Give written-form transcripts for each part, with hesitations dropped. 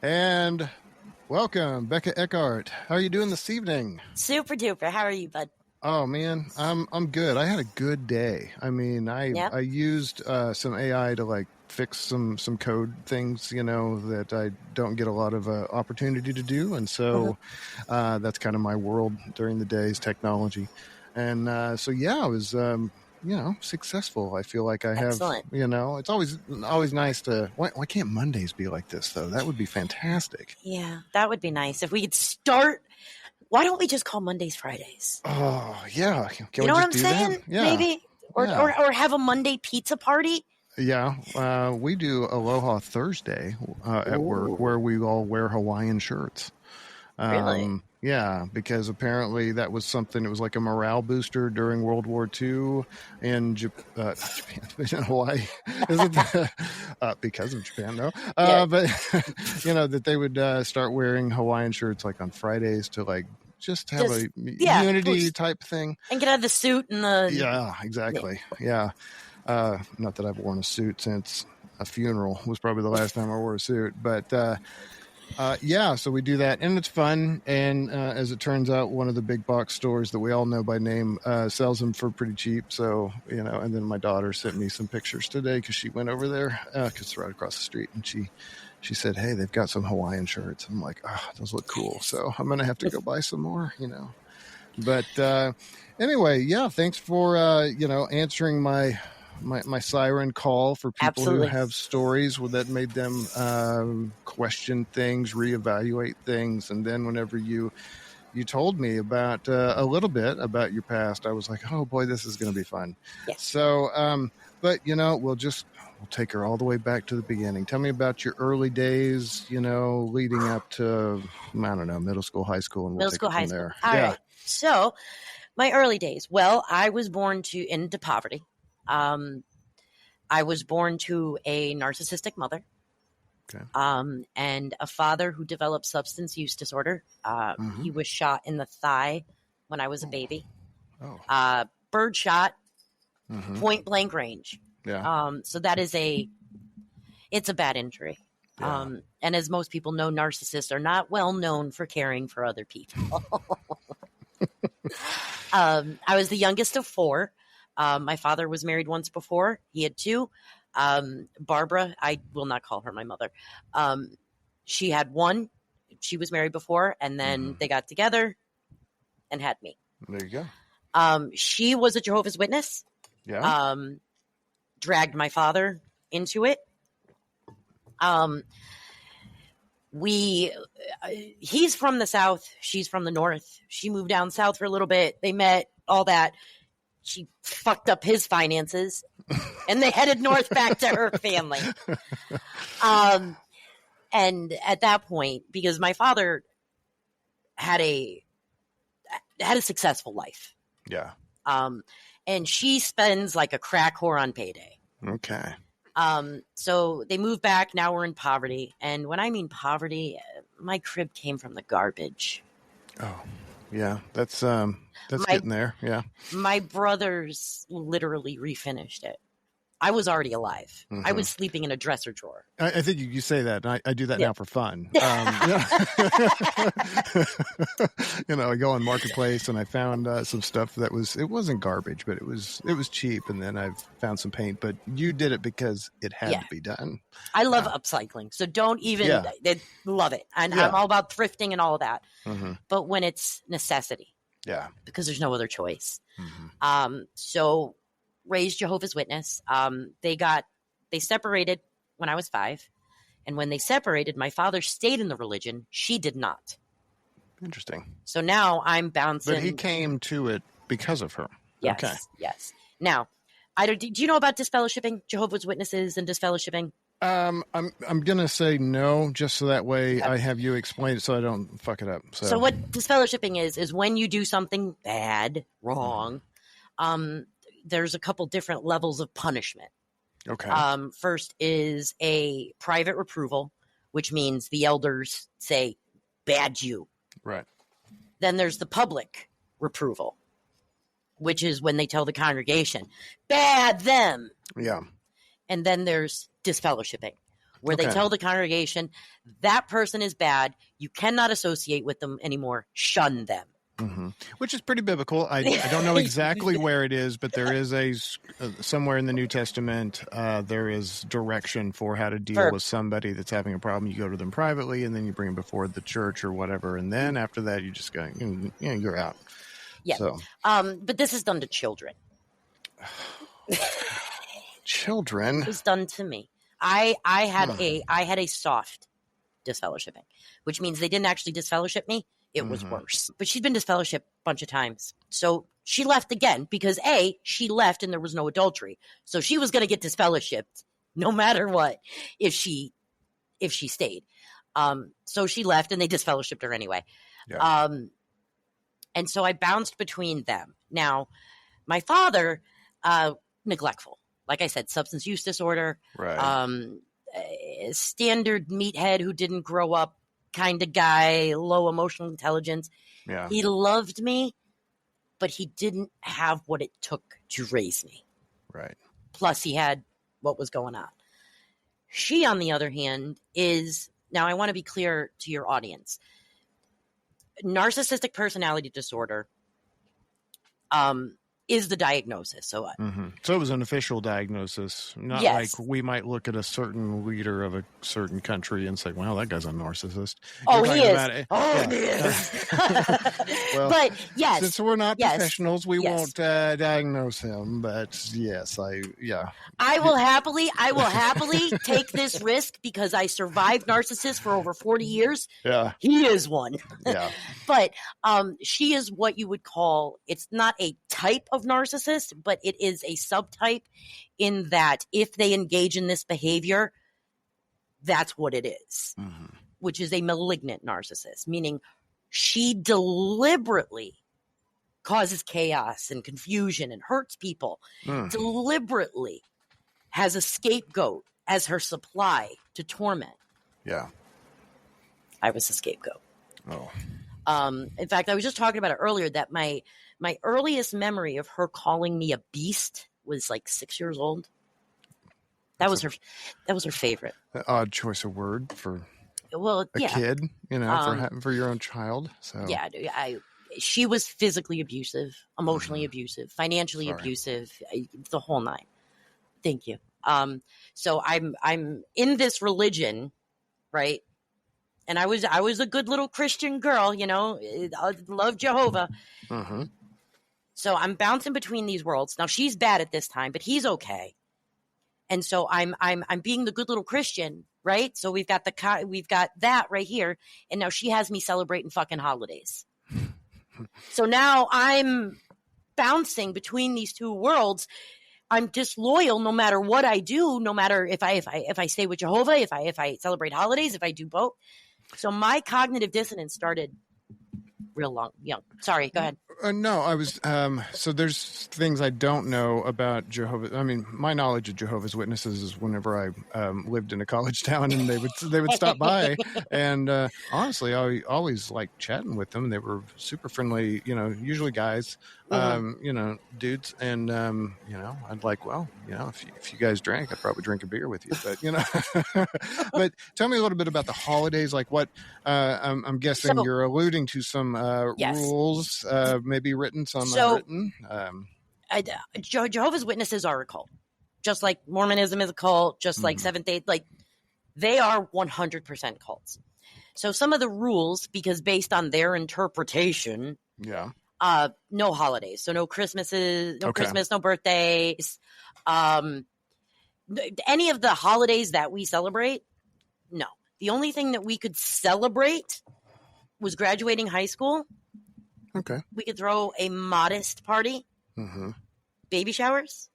And welcome, Bekah Eckhart. How are you doing this evening? Super duper. How are you, bud? Oh man, I'm good. I had a good day. I mean, Yep. I used some AI to like fix some code things, that I don't get a lot of opportunity to do, and Mhm. so that's kind of my world during the day is technology, and so yeah, I was successful. I feel like I have, Excellent. it's always nice to. Why can't Mondays be like this though? That would be fantastic. Yeah, that would be nice if we could start. Why don't we just call Mondays Fridays? Oh yeah, can You we know what just I'm do that? saying? Yeah, Maybe, or yeah. or, or have a Monday pizza party. Yeah, we do Aloha Thursday at work Ooh, where we all wear Hawaiian shirts. really? Yeah, because apparently that was something, it was like a morale booster during World War II in not Japan, but in Hawaii. Isn't that, because of Japan, though? Yeah, But, that they would start wearing Hawaiian shirts like on Fridays to like just have just a yeah, unity boost type thing. and get out of the suit and the. Yeah, Yeah. exactly. Yeah. Not that I've worn a suit since a funeral was probably the last time I wore a suit, but yeah, so we do that, and it's fun. And as it turns out, one of the big box stores that we all know by name sells them for pretty cheap. So and then my daughter sent me some pictures today because she went over there because it's right across the street, and she said, "Hey, they've got some Hawaiian shirts." I'm like, "Oh, those look cool." So I'm gonna have to go buy some more, But anyway, yeah, thanks for answering my siren call for people who Absolutely. have stories that made them question things, reevaluate things, and then whenever you told me about a little bit about your past, I was like, oh boy, this is going to be fun. Yes. So, but we'll take her all the way back to the beginning. Tell me about your early days, leading up to I don't know, middle school, high school, and we'll Middle take school, it high from school. there. All Yeah. right. So my early days. Well, I was born into poverty. I was born to a narcissistic mother. Okay. And a father who developed substance use disorder. Mm-hmm. He was shot in the thigh when I was a baby. Oh. Bird shot, Mm-hmm. point blank range. Yeah. So that is it's a bad injury. Yeah. And as most people know, narcissists are not well known for caring for other people. I was the youngest of four. My father was married once before. He had two. Barbara, I will not call her my mother. She had one. She was married before, and then they got together and had me. There you go. She was a Jehovah's Witness. Yeah. Dragged my father into it. He's from the South. She's from the North. She moved down South for a little bit. They met, all that. She fucked up his finances, and they headed north back to her family. And at that point, because my father had a successful life. Yeah. And she spends like a crack whore on payday. Okay. So they moved back. Now we're in poverty. And when I mean poverty, my crib came from the garbage. Oh, yeah. That's getting there. Yeah. My brothers literally refinished it. I was already alive. Mm-hmm. I was sleeping in a dresser drawer. I think you say that, and I do that now for fun. I go on Marketplace, and I found some stuff that wasn't garbage, but it was cheap, and then I've found some paint. But you did it because it had to be done. I love upcycling, so don't even love it. And I'm all about thrifting and all of that. Mm-hmm. But when it's necessity, because there's no other choice. Mm-hmm. So raised Jehovah's Witness. They separated when I was 5. And when they separated, my father stayed in the religion. She did not. Interesting. So now I'm bouncing. But he came to it because of her. Yes. Okay. Yes. Now, do you know about disfellowshipping, Jehovah's Witnesses and disfellowshipping? I'm gonna say no, just so that way I have you explain it so I don't fuck it up. So what disfellowshipping is when you do something bad, wrong, there's a couple different levels of punishment. Okay. First is a private reproval, which means the elders say, bad you. Right. Then there's the public reproval, which is when they tell the congregation, bad them. Yeah. And then there's disfellowshipping, where they tell the congregation that person is bad. You cannot associate with them anymore. Shun them. Mm-hmm. Which is pretty biblical. I don't know exactly where it is, but there is somewhere in the New Testament, there is direction for how to deal with somebody that's having a problem. You go to them privately, and then you bring them before the church or whatever, and then after that, you just go, you're out. Yeah. So. But this is done to children. Children. It was done to me. I had a soft disfellowshipping, which means they didn't actually disfellowship me. It was worse. But she'd been disfellowshipped a bunch of times. So she left again because she left and there was no adultery. So she was going to get disfellowshipped no matter what if she stayed. So she left and they disfellowshipped her anyway. Yeah. And so I bounced between them. Now, my father, neglectful. Like I said, substance use disorder. Right. Standard meathead who didn't grow up kind of guy, low emotional intelligence. Yeah. He loved me, but he didn't have what it took to raise me. Right. Plus, he had what was going on. She, on the other hand, is, now I want to be clear to your audience, narcissistic personality disorder is the diagnosis. So, so it was an official diagnosis, not like we might look at a certain leader of a certain country and say, "Well, that guy's a narcissist." Oh, he is. He is. Well, but yes, since we're not professionals, we won't diagnose him. But yes, I will happily take this risk because I survived narcissists for over 40 years. Yeah, he is one. Yeah, but she is what you would call. It's not a type of narcissist, but it is a subtype in that if they engage in this behavior, that's what it is, which is a malignant narcissist, meaning she deliberately causes chaos and confusion and hurts people, deliberately has a scapegoat as her supply to torment. Yeah. I was a scapegoat. Oh. In fact, I was just talking about it earlier that my earliest memory of her calling me a beast was like 6 years old. That was her favorite. An odd choice of word for a kid, for your own child. So yeah, she was physically abusive, emotionally abusive, financially abusive, the whole nine. Thank you. So I'm in this religion, right? And I was a good little Christian girl, I love Jehovah. So I'm bouncing between these worlds. Now she's bad at this time, but he's okay. And so I'm being the good little Christian, right? So we've got that right here, and now she has me celebrating fucking holidays. So now I'm bouncing between these two worlds. I'm disloyal no matter what I do, no matter if I stay with Jehovah, if I celebrate holidays, if I do both. So my cognitive dissonance started real young. Sorry, go ahead. No, I was, so there's things I don't know about Jehovah. I mean, my knowledge of Jehovah's Witnesses is whenever I lived in a college town and they would stop by. And honestly, I always liked chatting with them. They were super friendly, usually guys, dudes. And, I'd like, well, if you guys drank, I'd probably drink a beer with you. But, but tell me a little bit about the holidays. Like what, I'm guessing you're alluding to some rules, maybe written, some unwritten. Jehovah's Witnesses are a cult, just like Mormonism is a cult, just like Seventh-day, like they are 100% cults. So some of the rules, because based on their interpretation, no holidays, so no Christmases, Christmas, no birthdays, any of the holidays that we celebrate. No, the only thing that we could celebrate was graduating high school. Okay. We could throw a modest party, baby showers,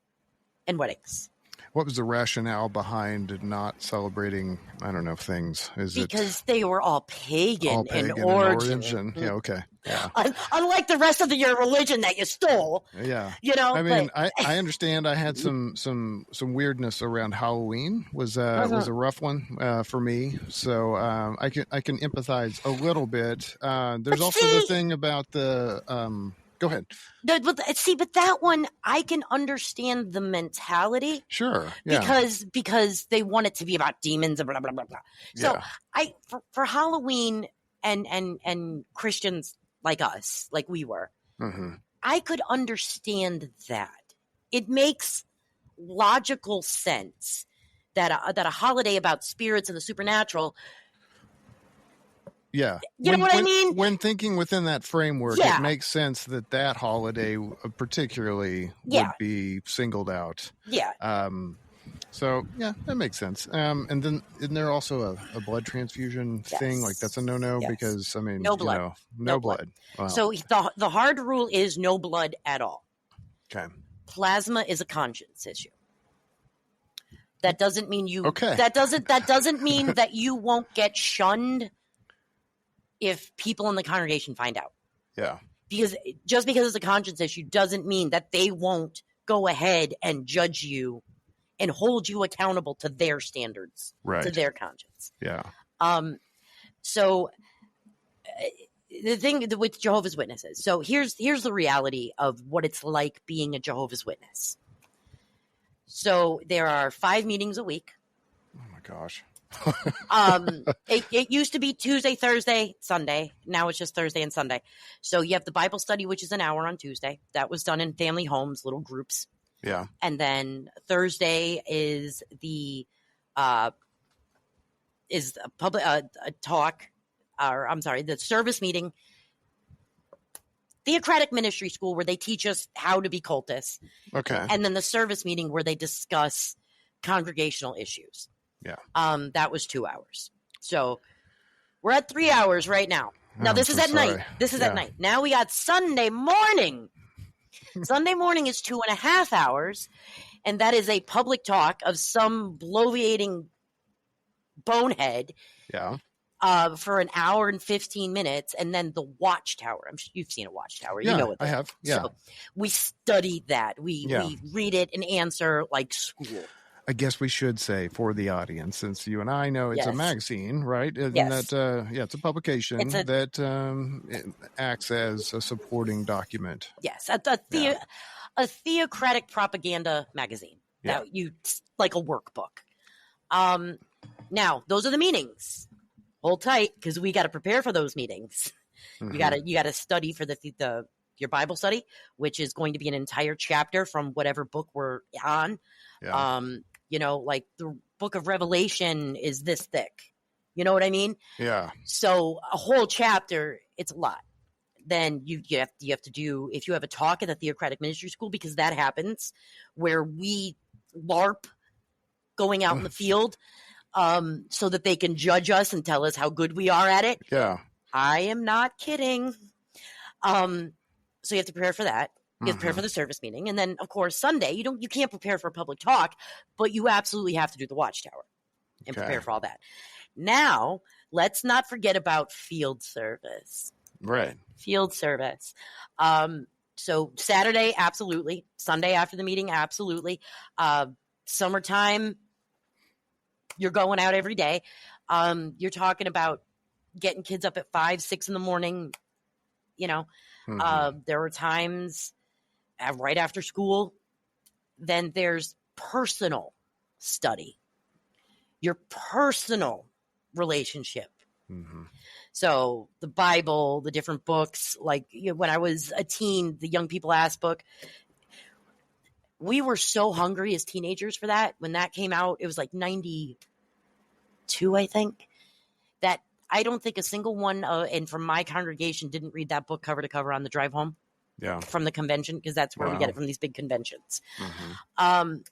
and weddings. What was the rationale behind not celebrating, I don't know, things? Because they were all pagan in origin. Yeah, okay. Yeah. Unlike the rest of your religion that you stole. Yeah. I mean, I understand I had some weirdness around Halloween was a rough one for me. So I can empathize a little bit. There's also the thing about the Go ahead. But that one, I can understand the mentality. Sure. Yeah. Because they want it to be about demons and blah, blah, blah, blah. So for Halloween and Christians like us, like we were, I could understand that. It makes logical sense that a holiday about spirits and the supernatural. Yeah. You know what I mean? When thinking within that framework, it makes sense that holiday particularly would be singled out. Yeah. So, yeah, that makes sense. And then isn't there also a blood transfusion thing? Like that's a no-no because, I mean, no blood. No blood. Wow. So the hard rule is no blood at all. Okay. Plasma is a conscience issue. That doesn't mean you. Okay. That doesn't mean that you won't get shunned if people in the congregation find out. Yeah. Because just because it's a conscience issue doesn't mean that they won't go ahead and judge you and hold you accountable to their standards, to their conscience. Yeah. So the thing with Jehovah's Witnesses. So here's the reality of what it's like being a Jehovah's Witness. So there are 5 meetings a week. Oh my gosh. It used to be Tuesday, Thursday, Sunday. Now it's just Thursday and Sunday. So you have the Bible study, which is an hour on Tuesday. That was done in family homes, little groups. Yeah. And then Thursday is the public talk, or I'm sorry, the service meeting. Theocratic ministry school where they teach us how to be cultists. Okay. And then the service meeting where they discuss congregational issues. Yeah. That was 2 hours. So we're at 3 hours right now. Now this is at night. This is at night. Now we got Sunday morning. Sunday morning is 2.5 hours. And that is a public talk of some bloviating bonehead. Yeah. For an hour and 15 minutes, and then the Watchtower. I'm sure you've seen a Watchtower. Yeah, you know what I have. Yeah. So we studied that. We read it and answer like school. I guess we should say for the audience, since you and I know it's a magazine, right? And that it's a publication that it acts as a supporting document. Yes, a theocratic propaganda magazine. That like a workbook. Now those are the meetings. Hold tight, because we got to prepare for those meetings. You got to study for your Bible study, which is going to be an entire chapter from whatever book we're on. Yeah. Like the book of Revelation is this thick. You know what I mean? Yeah. So a whole chapter, it's a lot. Then you have to do, if you have a talk at the Theocratic Ministry School, because that happens, where we LARP going out in the field. So that they can judge us and tell us how good we are at it. Yeah. I am not kidding. So you have to prepare for that. You have to prepare for the service meeting. And then, of course, Sunday, you can't prepare for a public talk, but you absolutely have to do the Watchtower and prepare for all that. Now, let's not forget about field service. Right. Field service. So Saturday, absolutely. Sunday after the meeting, absolutely. Summertime, you're going out every day. You're talking about getting kids up at 5, 6 in the morning. There were times right after school. Then there's personal study, your personal relationship. So the Bible, the different books, like when I was a teen, the Young People Ask book. We were so hungry as teenagers for that. When that came out, it was like 92, I think. That I don't think a single one, and from my congregation, didn't read that book cover to cover on the drive home. Yeah, from the convention, because that's where we get it from, these big conventions. And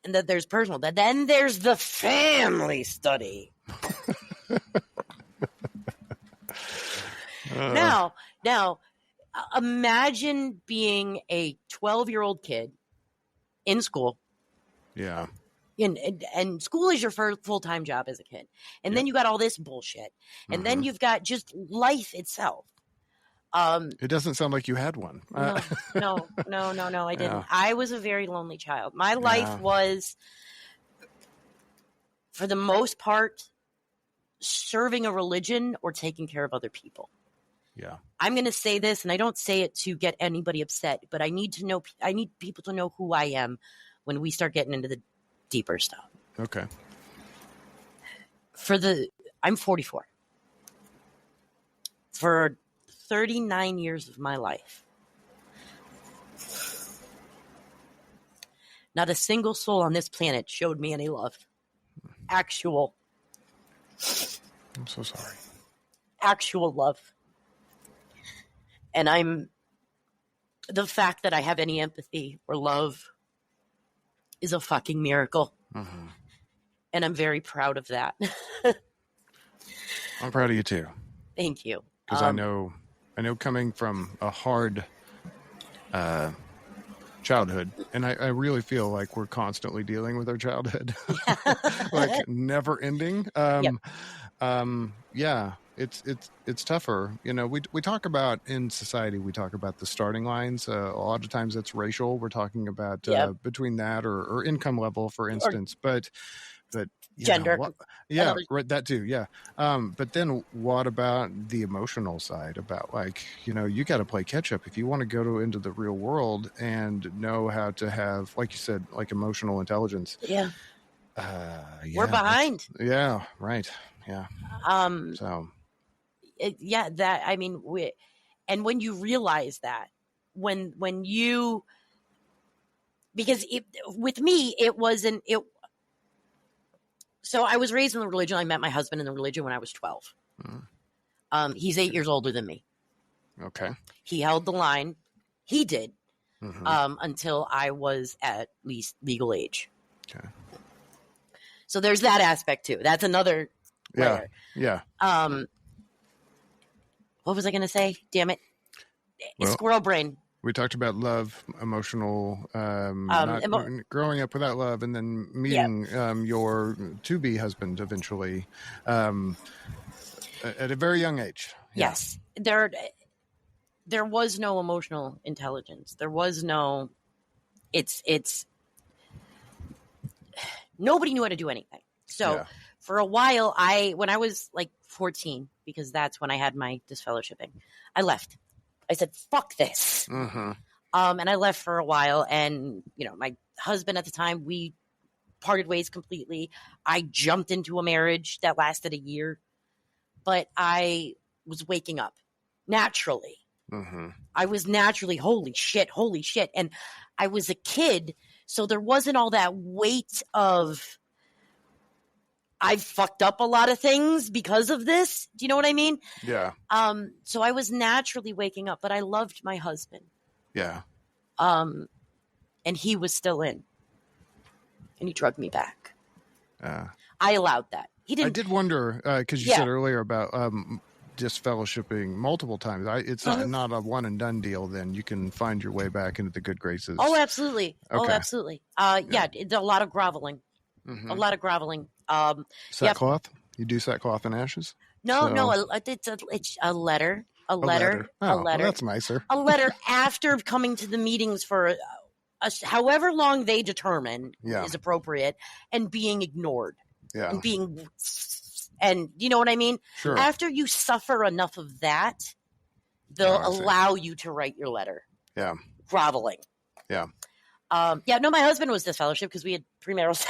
that there's personal. Then there's the family study. Now, imagine being a 12-year-old kid in school. Yeah. And school is your full-time job as a kid. And then you got all this bullshit. And then you've got just life itself. It doesn't sound like you had one. No, I didn't. Yeah. I was a very lonely child. My life was, for the most part, serving a religion or taking care of other people. Yeah. I'm going to say this, and I don't say it to get anybody upset, but I need people to know who I am when we start getting into the deeper stuff. Okay. I'm 44. For 39 years of my life, not a single soul on this planet showed me any love. Actual. I'm so sorry. Actual love. And the fact that I have any empathy or love is a fucking miracle. Mm-hmm. And I'm very proud of that. I'm proud of you too. Thank you. Because I know coming from a hard childhood, and I really feel like we're constantly dealing with our childhood, like never ending. Yeah, it's tougher. You know, we talk about in society, we talk about the starting lines. A lot of times it's racial. We're talking about between that or income level, for instance, but gender. Right. That too. Yeah. But then what about the emotional side about like, you know, you got to play catch up if you want to go into the real world and know how to have, like you said, like emotional intelligence. Yeah. We're behind. Yeah. Right. Yeah. And when you realize that, when you, because with me, it wasn't, so I was raised in the religion. I met my husband in the religion when I was 12. He's 8 years older than me. Okay. He held the line. He did until I was at least legal age. Okay. So there's that aspect too. That's another layer. Yeah. What was I going to say? Damn it. Squirrel brain. We talked about love, emotional, growing up without love, and then meeting your to-be husband eventually at a very young age. Yeah. Yes. There was no emotional intelligence. There was no, it's nobody knew how to do anything. So for a while, when I was like 14, because that's when I had my disfellowshipping, I left. I said, fuck this. Mm-hmm. And I left for a while. And, you know, my husband at the time, we parted ways completely. I jumped into a marriage that lasted a year. But I was waking up naturally. Mm-hmm. I was naturally, holy shit. And I was a kid. So there wasn't all that weight of, I've fucked up a lot of things because of this. Do you know what I mean? Yeah. So I was naturally waking up, but I loved my husband. Yeah. And he was still in. And he drugged me back. I allowed that. He didn't. I did wonder, because you said earlier about disfellowshipping multiple times. It's not a one and done deal. Then you can find your way back into the good graces. Oh, absolutely. Okay. Oh, absolutely. It's a lot of groveling. Mm-hmm. A lot of groveling. Sackcloth? You do sackcloth and ashes? No, it's a letter. A letter. Well, that's nicer. A letter after coming to the meetings for however long they determine is appropriate, and being ignored. Yeah. And you know what I mean? Sure. After you suffer enough of that, they'll allow you to write your letter. Yeah. Groveling. Yeah. No, my husband was disfellowship because we had premarital sex.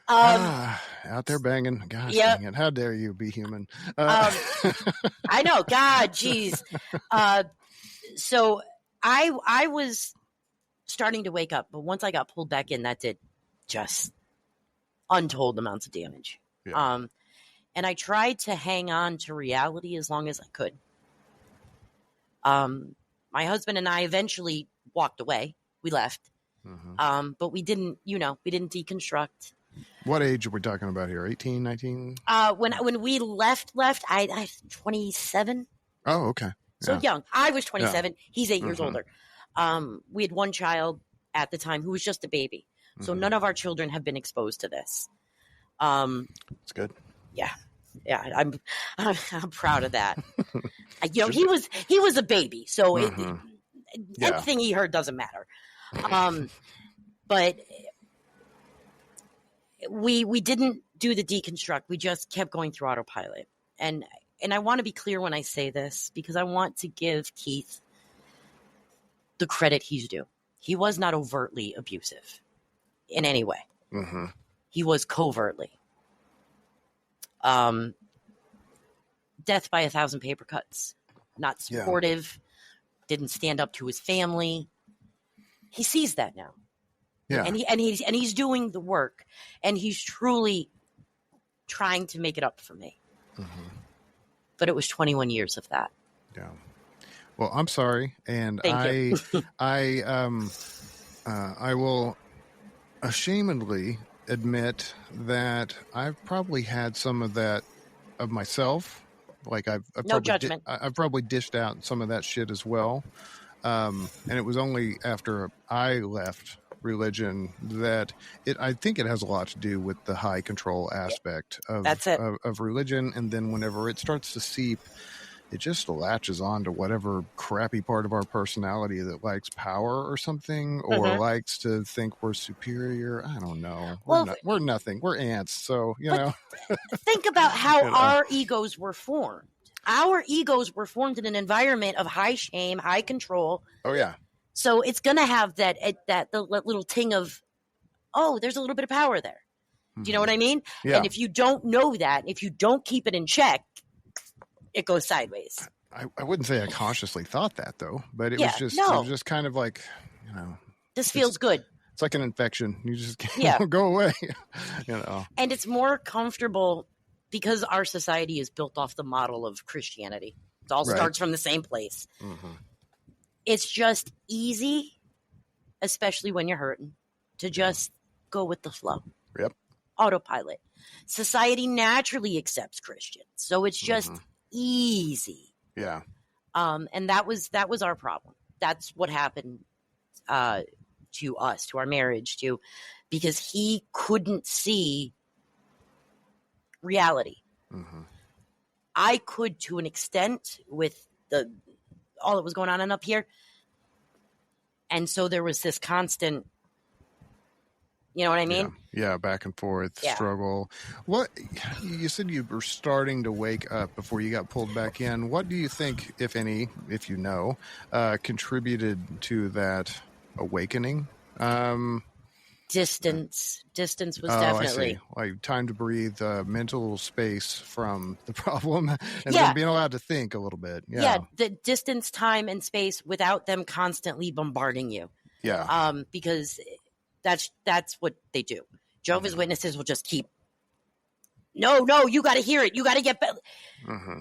Out there banging. Gosh dang it. How dare you be human? I know. God, geez. So I was starting to wake up, but once I got pulled back in, that did just untold amounts of damage. Yeah. And I tried to hang on to reality as long as I could. My husband and I eventually walked away. We left. Mm-hmm. But we didn't deconstruct. What age are we talking about here? 18, 19? When we left, I was 27. Oh, okay. So young. I was 27. Yeah. He's 8 years older. We had one child at the time who was just a baby. So none of our children have been exposed to this. That's good. Yeah. Yeah. I'm proud of that. He was a baby. So anything he heard doesn't matter. But we didn't do the deconstruct. We just kept going through autopilot. and I want to be clear when I say this, because I want to give Keith the credit he's due. He was not overtly abusive in any way. Mm-hmm. He was covertly. Death by 1,000 paper cuts. Not supportive. Didn't stand up to his family. He sees that now. Yeah. And he's doing the work, and he's truly trying to make it up for me. Mm-hmm. But it was 21 years of that. Yeah. Well, I'm sorry, and I will ashamedly admit that I've probably had some of that of myself. Like I've no judgment. I've probably dished out some of that shit as well. And it was only after I left religion that I think it has a lot to do with the high control aspect of religion. And then whenever it starts to seep, it just latches on to whatever crappy part of our personality that likes power or something, or likes to think we're superior. I don't know. We're nothing. We're ants. So, think about how our egos were formed. Our egos were formed in an environment of high shame, high control. Oh, yeah. So it's going to have the little ting of, oh, there's a little bit of power there. Do you know what I mean? Yeah. And if you don't know that, if you don't keep it in check, it goes sideways. I wouldn't say I consciously thought that, though, but it was just kind of like, this feels good. It's like an infection. You just can't go away, And it's more comfortable because our society is built off the model of Christianity. It all starts from the same place. Mm-hmm. It's just easy, especially when you're hurting, to just go with the flow. Yep. Autopilot. Society naturally accepts Christians, so it's just easy. Yeah. And that was our problem. That's what happened to us, to our marriage, because he couldn't see reality. Mm-hmm. I could, to an extent, with all that was going on up here. And so there was this constant, you know what I mean? Yeah, back and forth struggle. What you said you were starting to wake up before you got pulled back in. What do you think, if any, if you know, contributed to that awakening? Distance was definitely like time to breathe, mental space from the problem, and then being allowed to think a little bit. Yeah, the distance, time, and space without them constantly bombarding you. Yeah, because that's what they do. Jehovah's Witnesses will just keep. No, you got to hear it. You got to get better.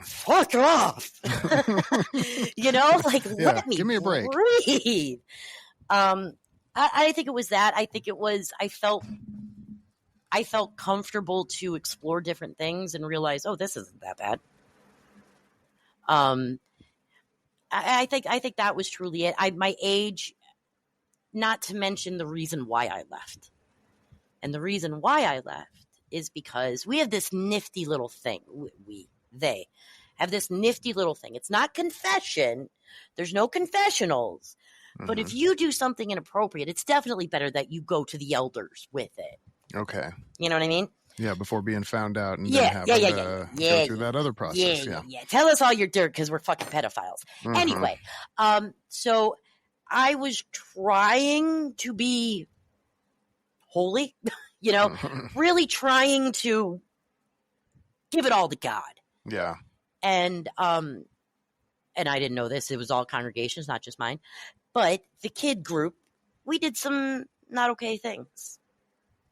Fuck off. Let me give me a break. Breathe. I think it was that. I think it was. I felt comfortable to explore different things and realize, oh, this isn't that bad. I think that was truly it. My age, not to mention the reason why I left, and the reason why I left is because we have this nifty little thing. They have this nifty little thing. It's not confession. There's no confessionals. But if you do something inappropriate, it's definitely better that you go to the elders with it. Okay. You know what I mean? Yeah, before being found out and then having to go through that other process. Yeah. Tell us all your dirt because we're fucking pedophiles. Anyway, so I was trying to be holy, really trying to give it all to God. Yeah. And I didn't know this. It was all congregations, not just mine. But the kid group, we did some not okay things,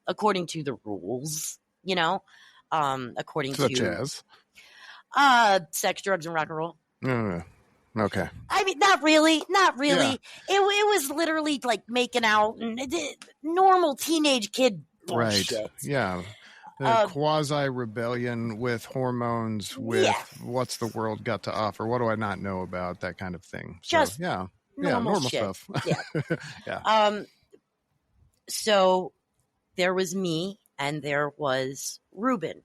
according to the rules, according Such to as sex, drugs, and rock and roll. Okay. I mean, not really. Yeah. It was literally like making out and normal teenage kid bullshit. Right. Yeah. Quasi-rebellion with hormones, with what's the world got to offer? What do I not know about? That kind of thing. Just normal stuff. Yeah. Yeah. So there was me and there was Ruben.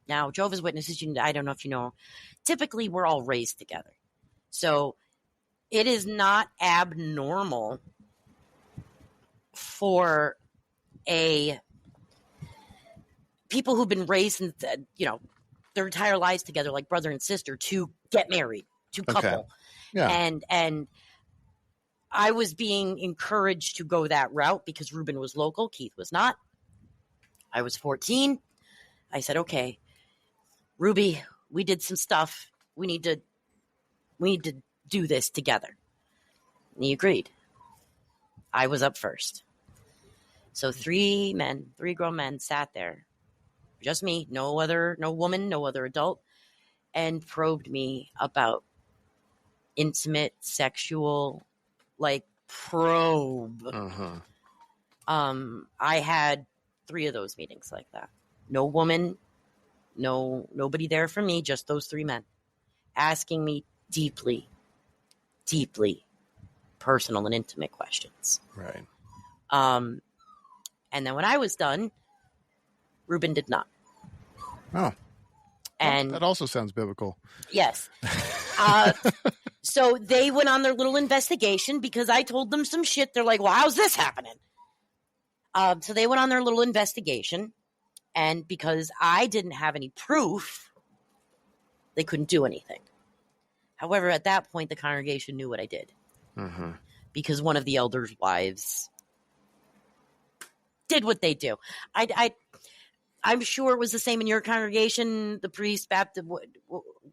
Now, Jehovah's Witnesses, I don't know if you know, typically we're all raised together. So it is not abnormal for people who've been raised in, their entire lives together, like brother and sister, to get married, to couple. Okay. Yeah. And I was being encouraged to go that route because Ruben was local. Keith was not. I was 14. I said, okay, Ruby, we did some stuff. We need to do this together. And he agreed. I was up first. So 3 grown men sat there, just me, no woman, no other adult, and probed me about intimate, sexual, like probe. Uh-huh. I had 3 of those meetings like that. No woman, nobody there for me, just those 3 men asking me deeply, deeply personal and intimate questions. Right. And then when I was done, Ruben did not. Oh. And well, that also sounds biblical. Yes. So they went on their little investigation because I told them some shit. They're like, well, how's this happening? So they went on their little investigation. And because I didn't have any proof, they couldn't do anything. However, at that point, the congregation knew what I did. Mm-hmm. Because one of the elders' wives did what they do. I'm sure it was the same in your congregation, the priest, Baptist,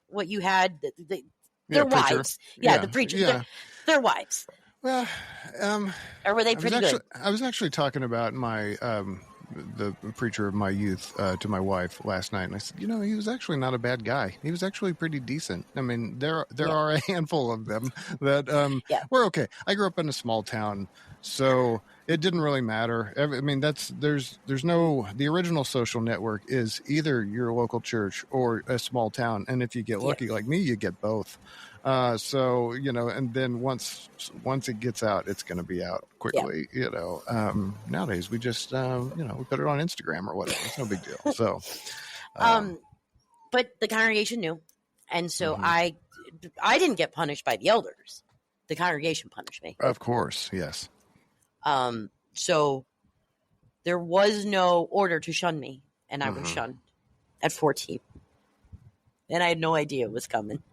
what you had, their wives. Yeah, the preacher. Yeah. Their wives. Well, or were they pretty good? I was actually talking about my the preacher of my youth to my wife last night, and I said, you know, he was actually not a bad guy. He was actually pretty decent. I mean, there are a handful of them that were okay. I grew up in a small town, so it didn't really matter. I mean, there's no, the original social network is either your local church or a small town, and if you get lucky like me, you get both. So, you know, and then once it gets out, it's going to be out quickly, you know. Nowadays we just, you know, we put it on Instagram or whatever. It's no big deal. So, but the congregation knew. And so I didn't get punished by the elders. The congregation punished me. Of course. Yes. So there was no order to shun me, and I was shunned at 14. And I had no idea it was coming.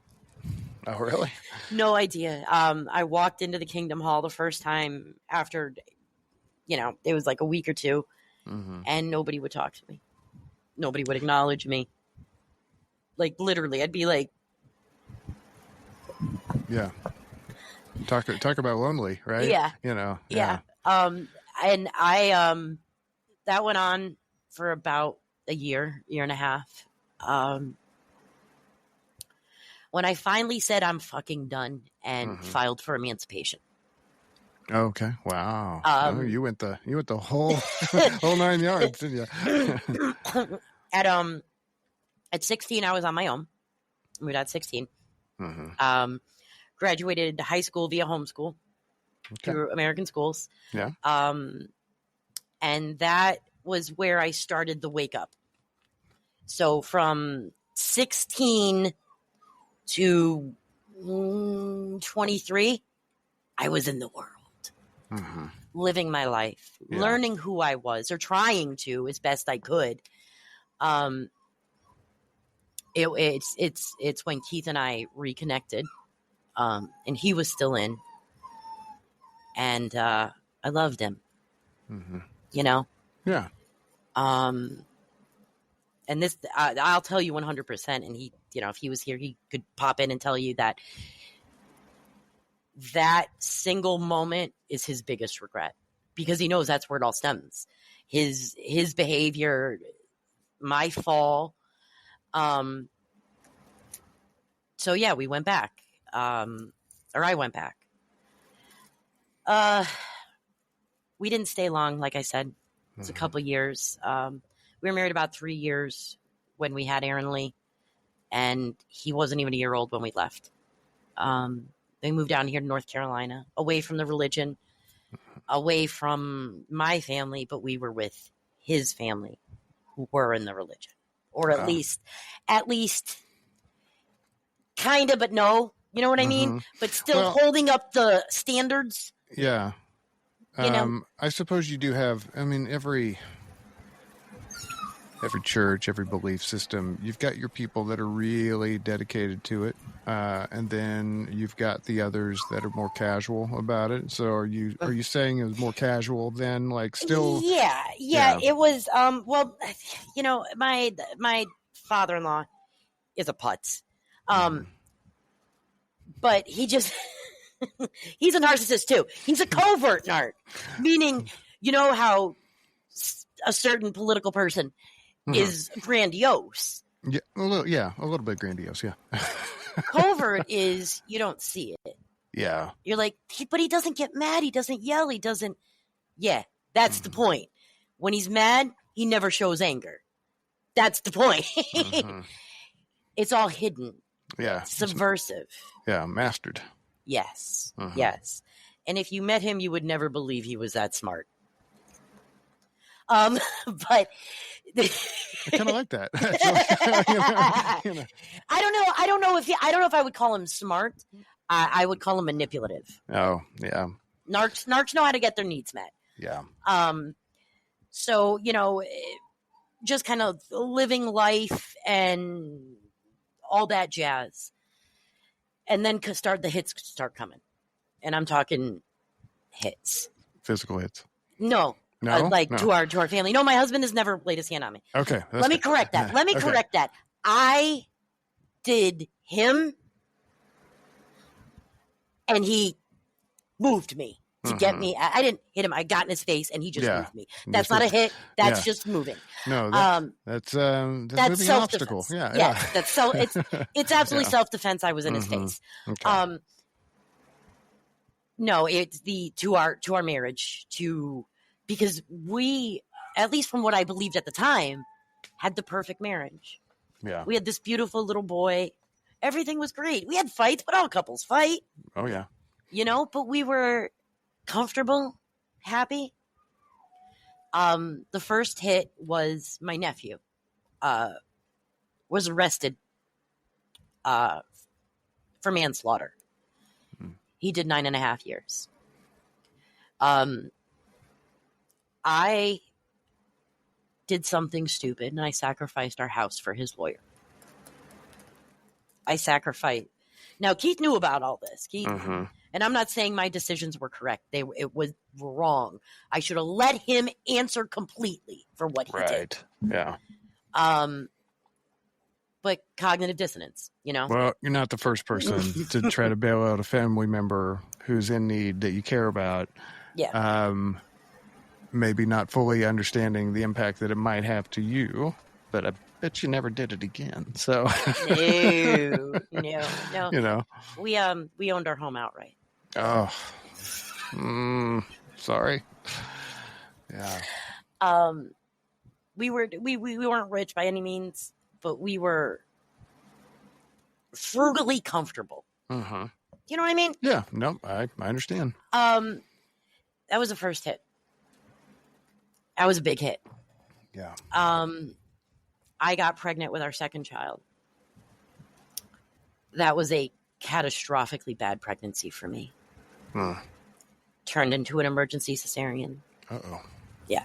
Oh, really? No idea. I walked into the Kingdom Hall the first time after, you know, it was like a week or two, and nobody would talk to me. Nobody would acknowledge me. Like, literally, I'd be like... Yeah. Talk about lonely, right? Yeah. You know? Yeah. And I, that went on for about a year and a half. When I finally said I'm fucking done and filed for emancipation. Okay. Wow. You went the whole whole 9 yards, didn't you? At 16, I was on my own. Moved out at 16. Graduated high school via homeschool through American schools. Yeah. And that was where I started the wake up. So from 16 to 23, I was in the world, living my life, learning who I was, or trying to as best I could. It's when Keith and I reconnected, and he was still in, and I loved him. You know. Yeah. And this, I'll tell you 100%. And he, you know, if he was here, he could pop in and tell you that single moment is his biggest regret, because he knows that's where it all stems. His behavior, my fall. So yeah, we went back, or I went back. We didn't stay long. Like I said, it's a couple years. We were married about 3 years when we had Aaron Lee, and he wasn't even a year old when we left. They moved down here to North Carolina, away from the religion, away from my family, but we were with his family who were in the religion, or at least kind of, but no, you know what I mean? But still holding up the standards. Yeah. You know? I suppose you do have, I mean, every every church, every belief system, you've got your people that are really dedicated to it. And then you've got the others that are more casual about it. So are you saying it was more casual then? Like still? Yeah. It was, well, you know, my father-in-law is a putz. But he just, he's a narcissist too. He's a covert narc, meaning, you know how a certain political person is grandiose. Yeah, a little bit grandiose. Yeah. Covert is you don't see it. Yeah. You're like, but he doesn't get mad. He doesn't yell. He doesn't. Yeah, that's the point. When he's mad, he never shows anger. That's the point. It's all hidden. Yeah. Subversive. Yeah, mastered. Yes. Yes. And if you met him, you would never believe he was that smart. But I kind of like that. You know. I don't know if I would call him smart. I would call him manipulative. Oh, yeah. Narcs know how to get their needs met. Yeah. So, you know, just kind of living life and all that jazz. And then the hits start coming. And I'm talking hits. Physical hits. No. No? To our family. No, my husband has never laid his hand on me. Okay. Let me correct that. Correct that. I did him and he moved me to get me. I didn't hit him. I got in his face and he just moved me. That's not a hit. That's just moving. No, that's self-defense. obstacle. Yeah. That's it's absolutely self-defense. I was in his face. Okay. No, it's to our marriage because we, at least from what I believed at the time, had the perfect marriage. Yeah. We had this beautiful little boy. Everything was great. We had fights, but all couples fight. Oh, yeah. You know, but we were comfortable, happy. The first hit was my nephew was arrested for manslaughter. He did 9.5 years. I did something stupid and I sacrificed our house for his lawyer. I sacrificed. Now, Keith knew about all this. And I'm not saying my decisions were correct. It was wrong. I should have let him answer completely for what he did. Yeah. But cognitive dissonance, you know? Well, you're not the first person to try to bail out a family member who's in need that you care about. Yeah. Maybe not fully understanding the impact that it might have to you, but I bet you never did it again. So no. You know, we owned our home outright. Oh, sorry. Yeah. We weren't rich by any means, but we were frugally comfortable. You know what I mean? Yeah. No, I understand. That was the first hit. That was a big hit. Yeah. I got pregnant with our second child. That was a catastrophically bad pregnancy for me. Turned into an emergency cesarean. Uh-oh. Yeah.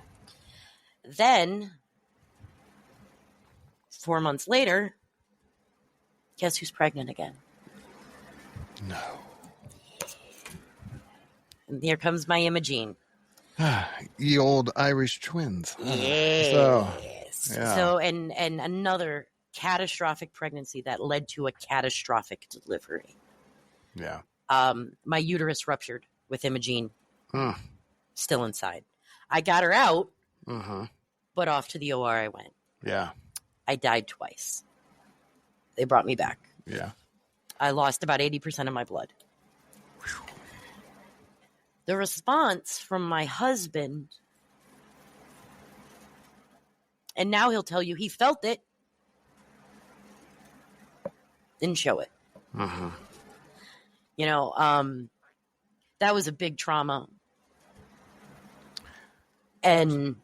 Then, 4 months later, guess who's pregnant again? No. And here comes my Imogene. Ye old Irish twins. Yes. So, and another catastrophic pregnancy that led to a catastrophic delivery. Yeah. My uterus ruptured with Imogene still inside. I got her out, but off to the OR I went. Yeah. I died twice. They brought me back. Yeah. I lost about 80% of my blood. Whew. The response from my husband, and now he'll tell you he felt it, didn't show it. You know, that was a big trauma. And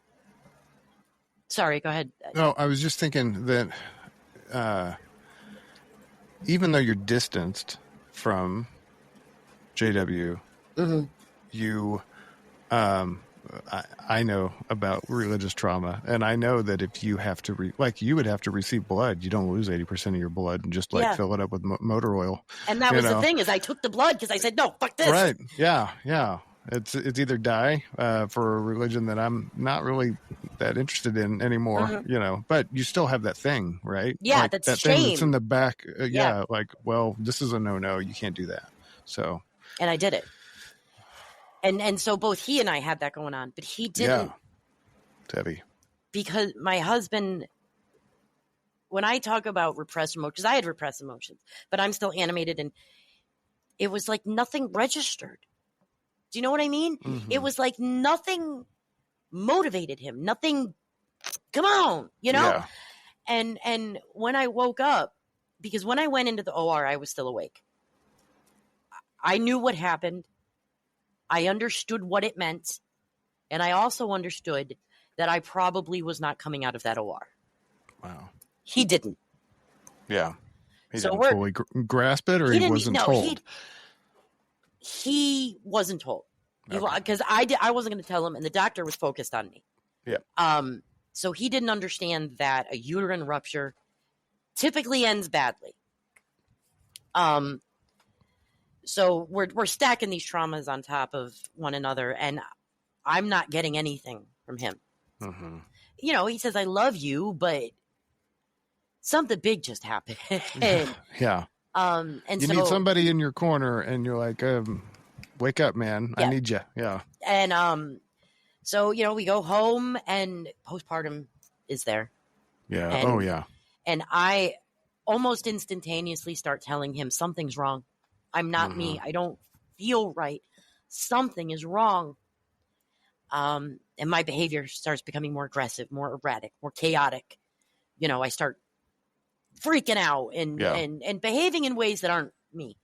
sorry, go ahead. No, I was just thinking that even though you're distanced from JW, you I know about religious trauma, and I know that if you have to, you would have to receive blood, you don't lose 80% of your blood and just fill it up with motor oil. And that was the thing, is I took the blood because I said, no, fuck this. Right. Yeah. Yeah. It's either die for a religion that I'm not really that interested in anymore, but you still have that thing, right? Yeah, that's that shame. thing that's in the back. Well, this is a no, you can't do that. So. And I did it. And so both he and I had that going on, but he didn't. Yeah. It's heavy. Because my husband, when I talk about repressed emotions, because I had repressed emotions, but I'm still animated, and it was like nothing registered. Do you know what I mean? Mm-hmm. It was like nothing motivated him. Nothing, come on, Yeah. And when I woke up, because when I went into the OR, I was still awake. I knew what happened. I understood what it meant. And I also understood that I probably was not coming out of that OR. Wow. He didn't. Yeah. He didn't fully grasp it, or he wasn't told? He wasn't told. Because I wasn't going to tell him, and the doctor was focused on me. Yeah. So he didn't understand that a uterine rupture typically ends badly. So we're stacking these traumas on top of one another, and I'm not getting anything from him. Mm-hmm. He says, I love you, but something big just happened. Yeah. And you need somebody in your corner, and you're like, wake up, man. Yeah. I need you. Yeah. And so, we go home, and postpartum is there. Yeah. And, And I almost instantaneously start telling him something's wrong. I'm not me. I don't feel right. Something is wrong. And my behavior starts becoming more aggressive, more erratic, more chaotic. I start freaking out and behaving in ways that aren't me.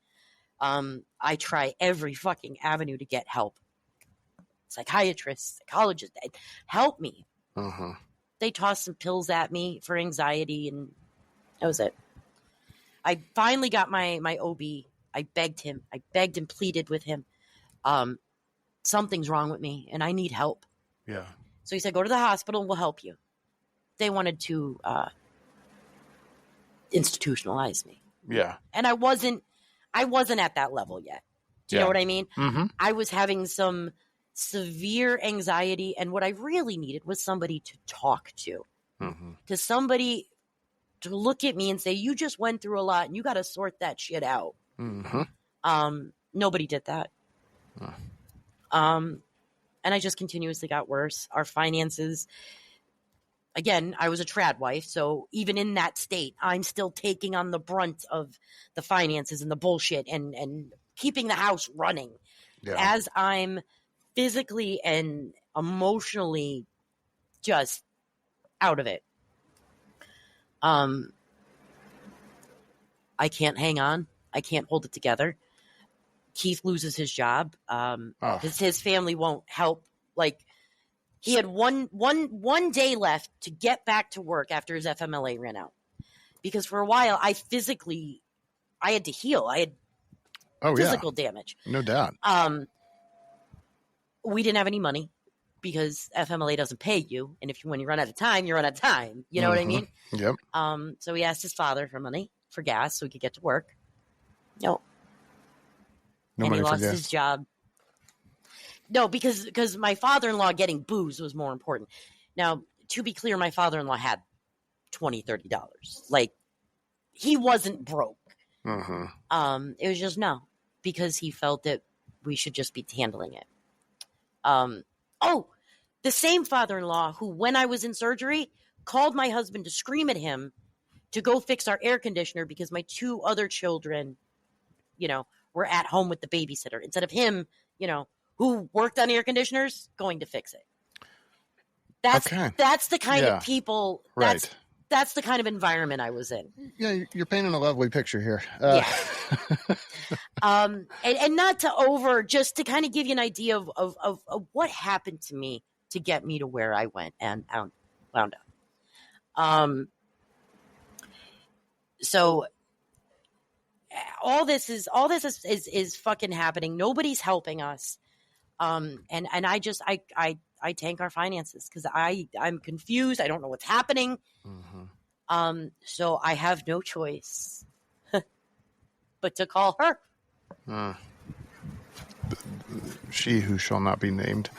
I try every fucking avenue to get help. Psychiatrists, psychologists, help me. They tossed some pills at me for anxiety, and that was it. I finally got my OB. I begged and pleaded with him. Something's wrong with me, and I need help. Yeah. So he said, go to the hospital, and we'll help you. They wanted to institutionalize me. Yeah. And I wasn't at that level yet. Do you know what I mean? Mm-hmm. I was having some severe anxiety, and what I really needed was somebody to talk to. To somebody to look at me and say, you just went through a lot, and you got to sort that shit out. Nobody did that. And I just continuously got worse. Our finances, again, I was a trad wife, so even in that state, I'm still taking on the brunt of the finances and the bullshit and keeping the house running as I'm physically and emotionally just out of it. I can't hang on. I can't hold it together. Keith loses his job. His family won't help. Like, he had one day left to get back to work after his FMLA ran out. Because for a while, I had to heal. I had physical damage. No doubt. We didn't have any money because FMLA doesn't pay you. And when you run out of time, you run out of time. You know what I mean? Yep. So he asked his father for money for gas so he could get to work. No and he lost his job. No, because my father-in-law getting booze was more important. Now, to be clear, my father-in-law had $20, $30. Like, he wasn't broke. It was just because he felt that we should just be handling it. The same father-in-law who, when I was in surgery, called my husband to scream at him to go fix our air conditioner because my two other children, were at home with the babysitter, instead of him, who worked on air conditioners, going to fix it. That's the kind of people. Right. That's the kind of environment I was in. Yeah, you're painting a lovely picture here. And not to just to kind of give you an idea of what happened to me to get me to where I went and wound up. So all this is fucking happening. Nobody's helping us. And I tank our finances because I'm confused. I don't know what's happening. Mm-hmm. So I have no choice but to call her. She who shall not be named.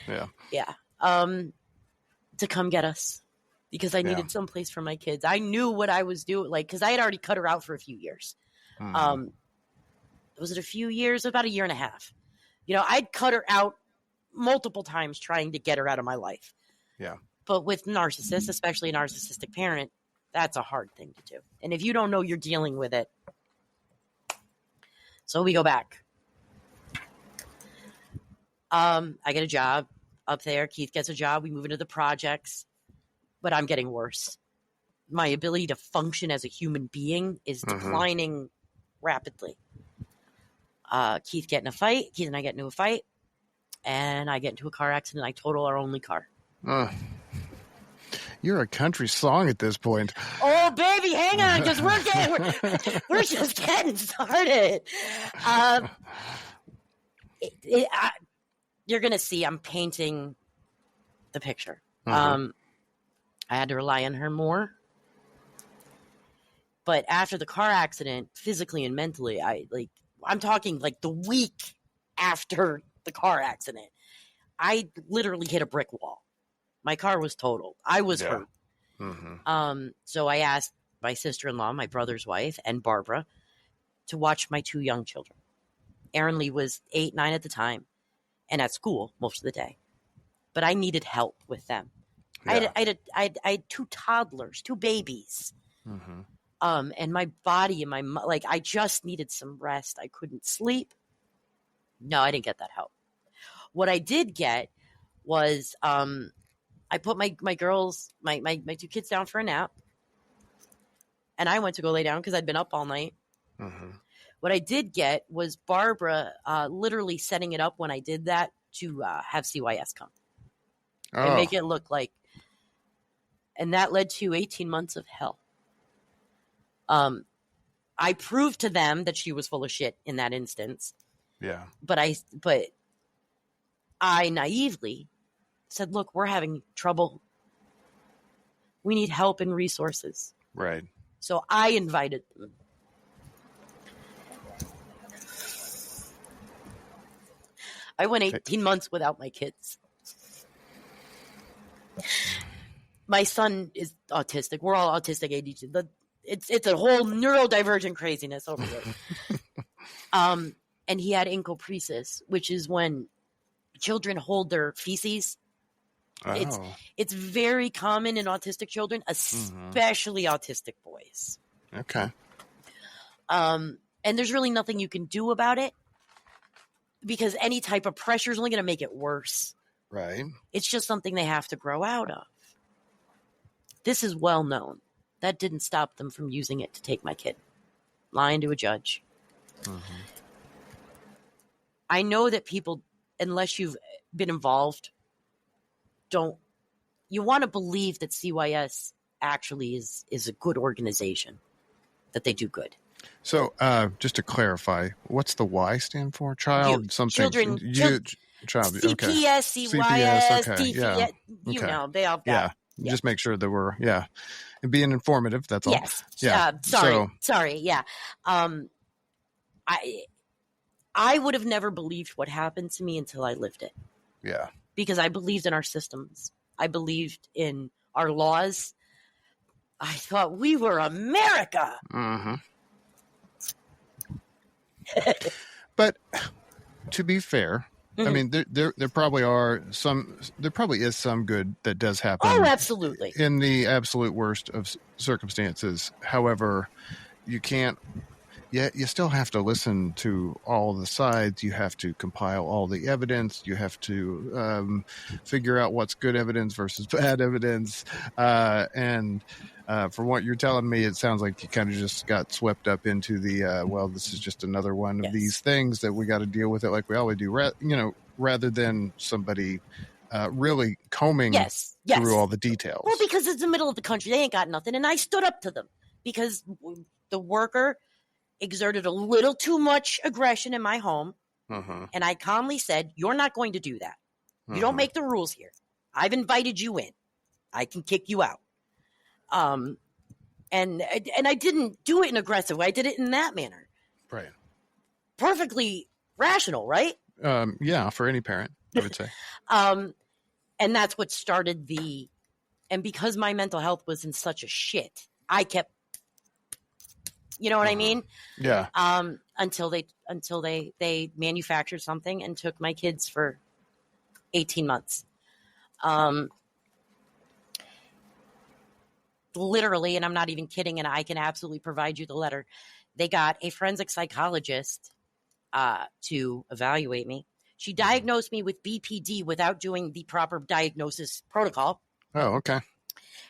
Yeah. Yeah. To come get us because I needed someplace for my kids. I knew what I was doing, like, because I had already cut her out for a few years. Mm-hmm. Was it a few years? About a year and a half. I'd cut her out multiple times trying to get her out of my life. Yeah. But with narcissists, especially a narcissistic parent, that's a hard thing to do. And if you don't know you're dealing with it. So we go back. I get a job up there. Keith gets a job. We move into the projects. But I'm getting worse. My ability to function as a human being is declining rapidly. Keith and I get into a fight. And I get into a car accident. I total our only car. You're a country song at this point. Oh, baby, hang on, because we're just getting started. You're going to see I'm painting the picture. I had to rely on her more. But after the car accident, physically and mentally, I'm talking like the week after the car accident, I literally hit a brick wall. My car was totaled. I was hurt. Mm-hmm. So I asked my sister-in-law, my brother's wife, and Barbara to watch my two young children. Aaron Lee was 8, 9 at the time and at school most of the day. But I needed help with them. Yeah. I had 2 toddlers, 2 babies. Mm-hmm. And my body and I just needed some rest. I couldn't sleep. No, I didn't get that help. What I did get was I put my girls, my 2 kids down for a nap. And I went to go lay down because I'd been up all night. Mm-hmm. What I did get was Barbara literally setting it up when I did that to have CYS come. And make it look like. And that led to 18 months of hell. I proved to them that she was full of shit in that instance. Yeah. But I naively said, look, we're having trouble. We need help and resources. Right. So I invited them. I went 18 months without my kids. My son is autistic. We're all autistic ADHD. It's a whole neurodivergent craziness over here. And he had encopresis, which is when children hold their feces. Oh. It's very common in autistic children, especially autistic boys. Okay. And there's really nothing you can do about it because any type of pressure is only going to make it worse. Right. It's just something they have to grow out of. This is well known. That didn't stop them from using it to take my kid. Lying to a judge. Mm-hmm. I know that people, unless you've been involved, you want to believe that CYS actually is a good organization, that they do good. So just to clarify, what's the Y stand for? Child something? Children. Child. CPS, okay. CYS, okay. DPS, you know, they all got. Yeah. Just make sure that we're, and being informative, that's all. Yes. Yeah. Sorry. Yeah. I would have never believed what happened to me until I lived it. Yeah. Because I believed in our systems. I believed in our laws. I thought we were America. Mm-hmm. But to be fair, I mean, there probably is some good that does happen. Oh, absolutely. In the absolute worst of circumstances. However, you still have to listen to all the sides. You have to compile all the evidence. You have to figure out what's good evidence versus bad evidence. And from what you're telling me, it sounds like you kind of just got swept up into the, this is just another one of these things that we got to deal with it like we always do, rather than somebody really combing through all the details. Well, because it's the middle of the country. They ain't got nothing. And I stood up to them because the worker exerted a little too much aggression in my home. And I calmly said, you're not going to do that. You don't make the rules here. I've invited you in. I can kick you out. And I didn't do it in an aggressive way. I did it in that manner. Right. Perfectly rational, right? Yeah, for any parent, I would say. And that's what started and because my mental health was in such a shit, I kept, you know what I mean? Yeah. Until they manufactured something and took my kids for 18 months. Literally, and I'm not even kidding, and I can absolutely provide you the letter. They got a forensic psychologist to evaluate me. She diagnosed me with BPD without doing the proper diagnosis protocol. Oh, okay.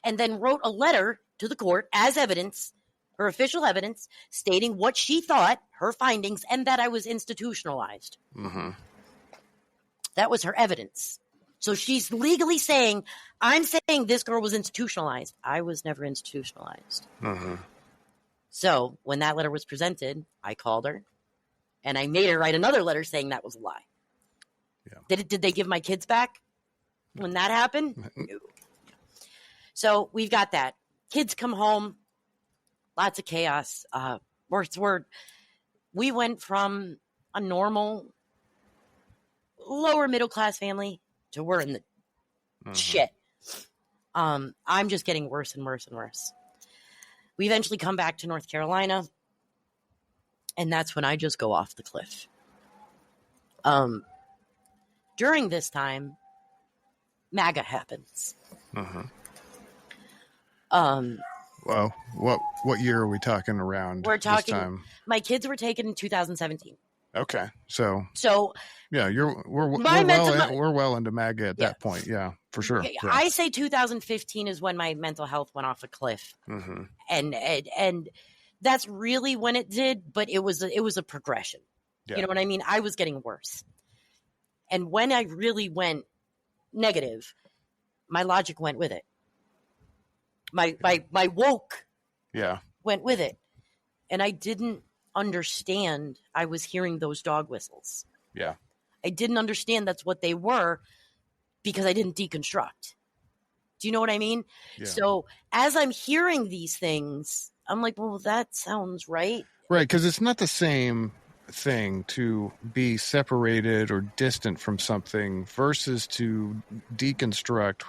And then wrote a letter to the court as evidence, her official evidence, stating what she thought, her findings, and that I was institutionalized. That was her evidence. So she's legally saying, I'm saying this girl was institutionalized. I was never institutionalized. So when that letter was presented, I called her and I made her write another letter saying that was a lie. Yeah. Did they give my kids back when that happened? No. So we've got that. Kids come home, lots of chaos. We went from a normal, lower middle class family to we're in the shit. I'm just getting worse and worse and worse. We eventually come back to North Carolina, and that's when I just go off the cliff. During this time, MAGA happens. Well, what year are we talking around? We're talking. This time? My kids were taken in 2017. Okay, so yeah, we're well into MAGA at that point. Yeah, for sure. Yeah. I say 2015 is when my mental health went off a cliff, and that's really when it did. But it was a progression. Yeah. You know what I mean? I was getting worse, and when I really went negative, my logic went with it. My woke went with it, and I didn't understand I was hearing those dog whistles. Yeah. I didn't understand that's what they were because I didn't deconstruct. Do you know what I mean? Yeah. So as I'm hearing these things, I'm like, well, that sounds right. Right, because it's not the same thing to be separated or distant from something versus to deconstruct.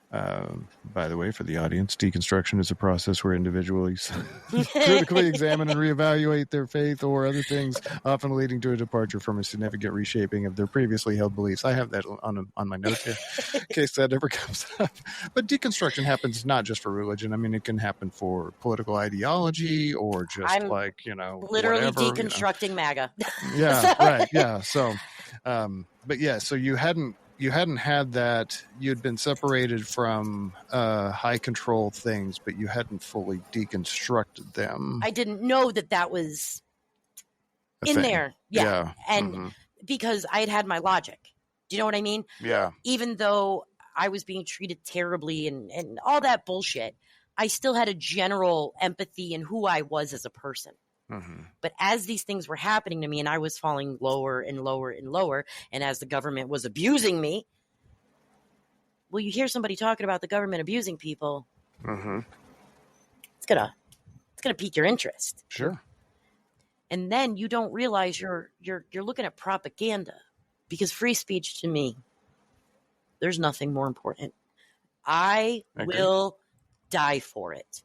By the way, for the audience, deconstruction is a process where individuals critically examine and reevaluate their faith or other things, often leading to a departure from a significant reshaping of their previously held beliefs. I have that on my notes here, in case that ever comes up. But deconstruction happens not just for religion. I mean, it can happen for political ideology or just literally whatever, deconstructing MAGA. Yeah, right. Yeah. So, but yeah, so you hadn't had that. You'd been separated from high control things, but you hadn't fully deconstructed them. I didn't know that was in there. Yeah. And because I had my logic. Do you know what I mean? Yeah. Even though I was being treated terribly and all that bullshit, I still had a general empathy in who I was as a person. But as these things were happening to me and I was falling lower and lower and lower, and as the government was abusing me, well, you hear somebody talking about the government abusing people, it's gonna pique your interest. Sure. And then you don't realize you're looking at propaganda, because free speech to me, there's nothing more important. I will die for it.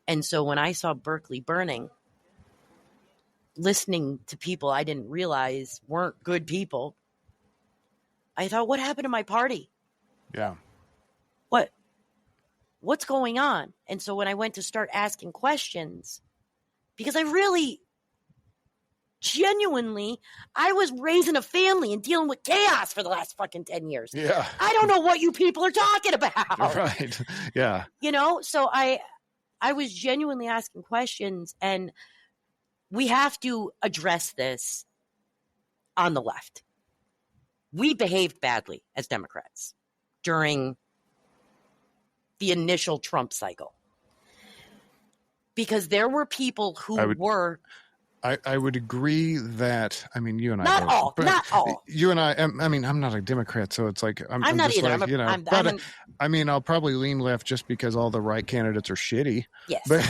And so when I saw Berkeley burning, listening to people I didn't realize weren't good people, I thought, what happened to my party? Yeah. What's going on? And so when I went to start asking questions, because I really, genuinely, I was raising a family and dealing with chaos for the last fucking 10 years. Yeah. I don't know what you people are talking about. Right. Yeah. So I was genuinely asking questions, and we have to address this on the left. We behaved badly as Democrats during the initial Trump cycle, because there were people who were I would agree that, I mean, you and I not all. You and I mean, I'm not a Democrat, so it's like I'm not just either. Like, I mean, I'll probably lean left just because all the right candidates are shitty. Yes, but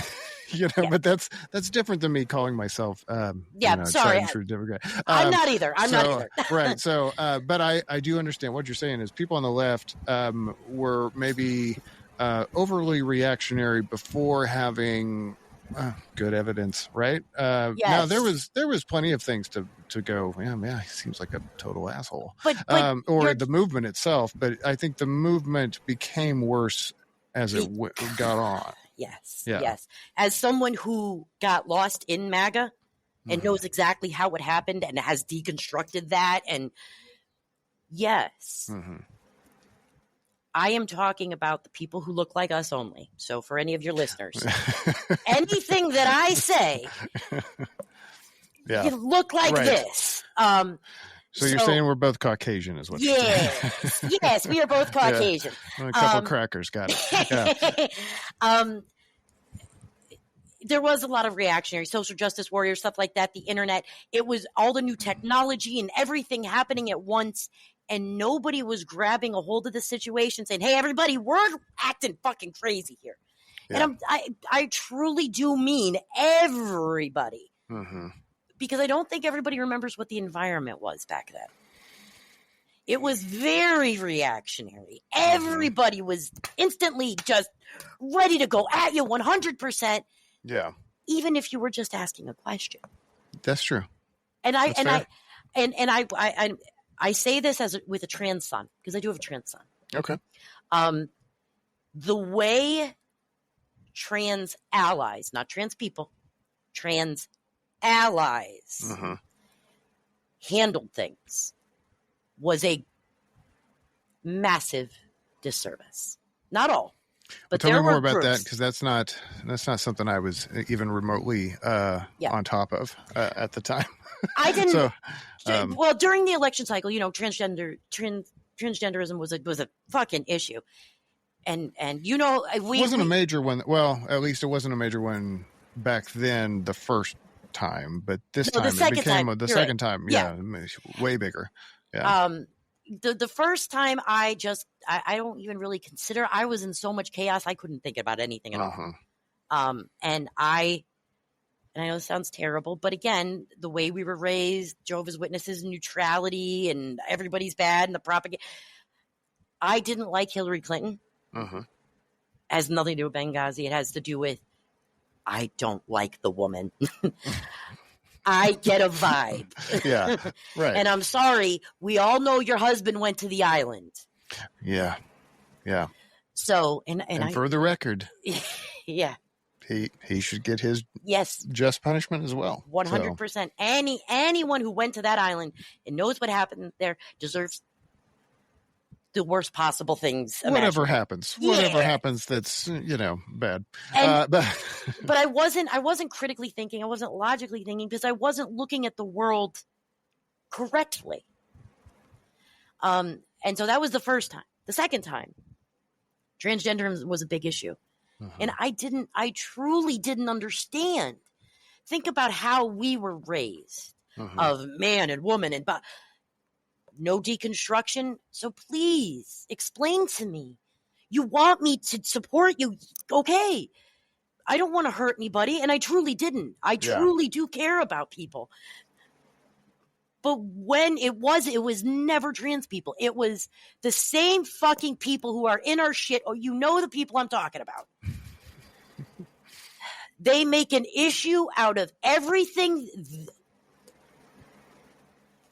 but that's different than me calling myself sorry, true Democrat. I'm not either. I'm not either. Right. So, but I do understand what you're saying is people on the left were maybe overly reactionary before having good evidence, right? Yes. Now there was plenty of things to go, yeah, he seems like a total asshole, or the movement itself. But I think the movement became worse as it got on. Yes, yes. As someone who got lost in MAGA and knows exactly how it happened and has deconstructed that, and yes. I am talking about the people who look like us only. So for any of your listeners, anything that I say, you look like this. So you're saying we're both Caucasian is what you're saying? Yes, we are both Caucasian. A couple crackers, got it. Yeah. There was a lot of reactionary social justice warriors, stuff like that, the internet. It was all the new technology and everything happening at once. And nobody was grabbing a hold of the situation saying, hey, everybody, we're acting fucking crazy here. Yeah. And I truly do mean everybody. Because I don't think everybody remembers what the environment was back then. It was very reactionary. Everybody was instantly just ready to go at you 100%. Yeah. Even if you were just asking a question. That's true. And I say this with a trans son, because I do have a trans son. Okay. The way trans allies, not trans people, trans allies handled things was a massive disservice. Not all. But tell me more about that, because that's not something I was even remotely on top of at the time. I didn't. Well, during the election cycle, transgenderism was a fucking issue, and it wasn't a major one. Well, at least it wasn't a major one back then. The first time, but this time it became the second time. Yeah, way bigger. Yeah. The first time I don't even really consider. I was in so much chaos I couldn't think about anything at all. And I know this sounds terrible, but again, the way we were raised, Jehovah's Witnesses, neutrality, and everybody's bad, and the propaganda. I didn't like Hillary Clinton. It has nothing to do with Benghazi. It has to do with I don't like the woman. I get a vibe. Yeah, right. And I'm sorry. We all know your husband went to the island. Yeah. So, and for the record, yeah, he should get his just punishment as well. 100%. Anyone who went to that island and knows what happened there deserves the worst possible things. Whatever happens, that's bad. But I wasn't critically thinking. I wasn't logically thinking because I wasn't looking at the world correctly. And so that was the first time. The second time, transgenderism was a big issue, and I truly didn't understand. Think about how we were raised of man and woman and no deconstruction. So please explain to me. You want me to support you. Okay. I don't want to hurt anybody. And I truly didn't. I truly do care about people. But when it was never trans people. It was the same fucking people who are in our shit. Or the people I'm talking about. They make an issue out of everything.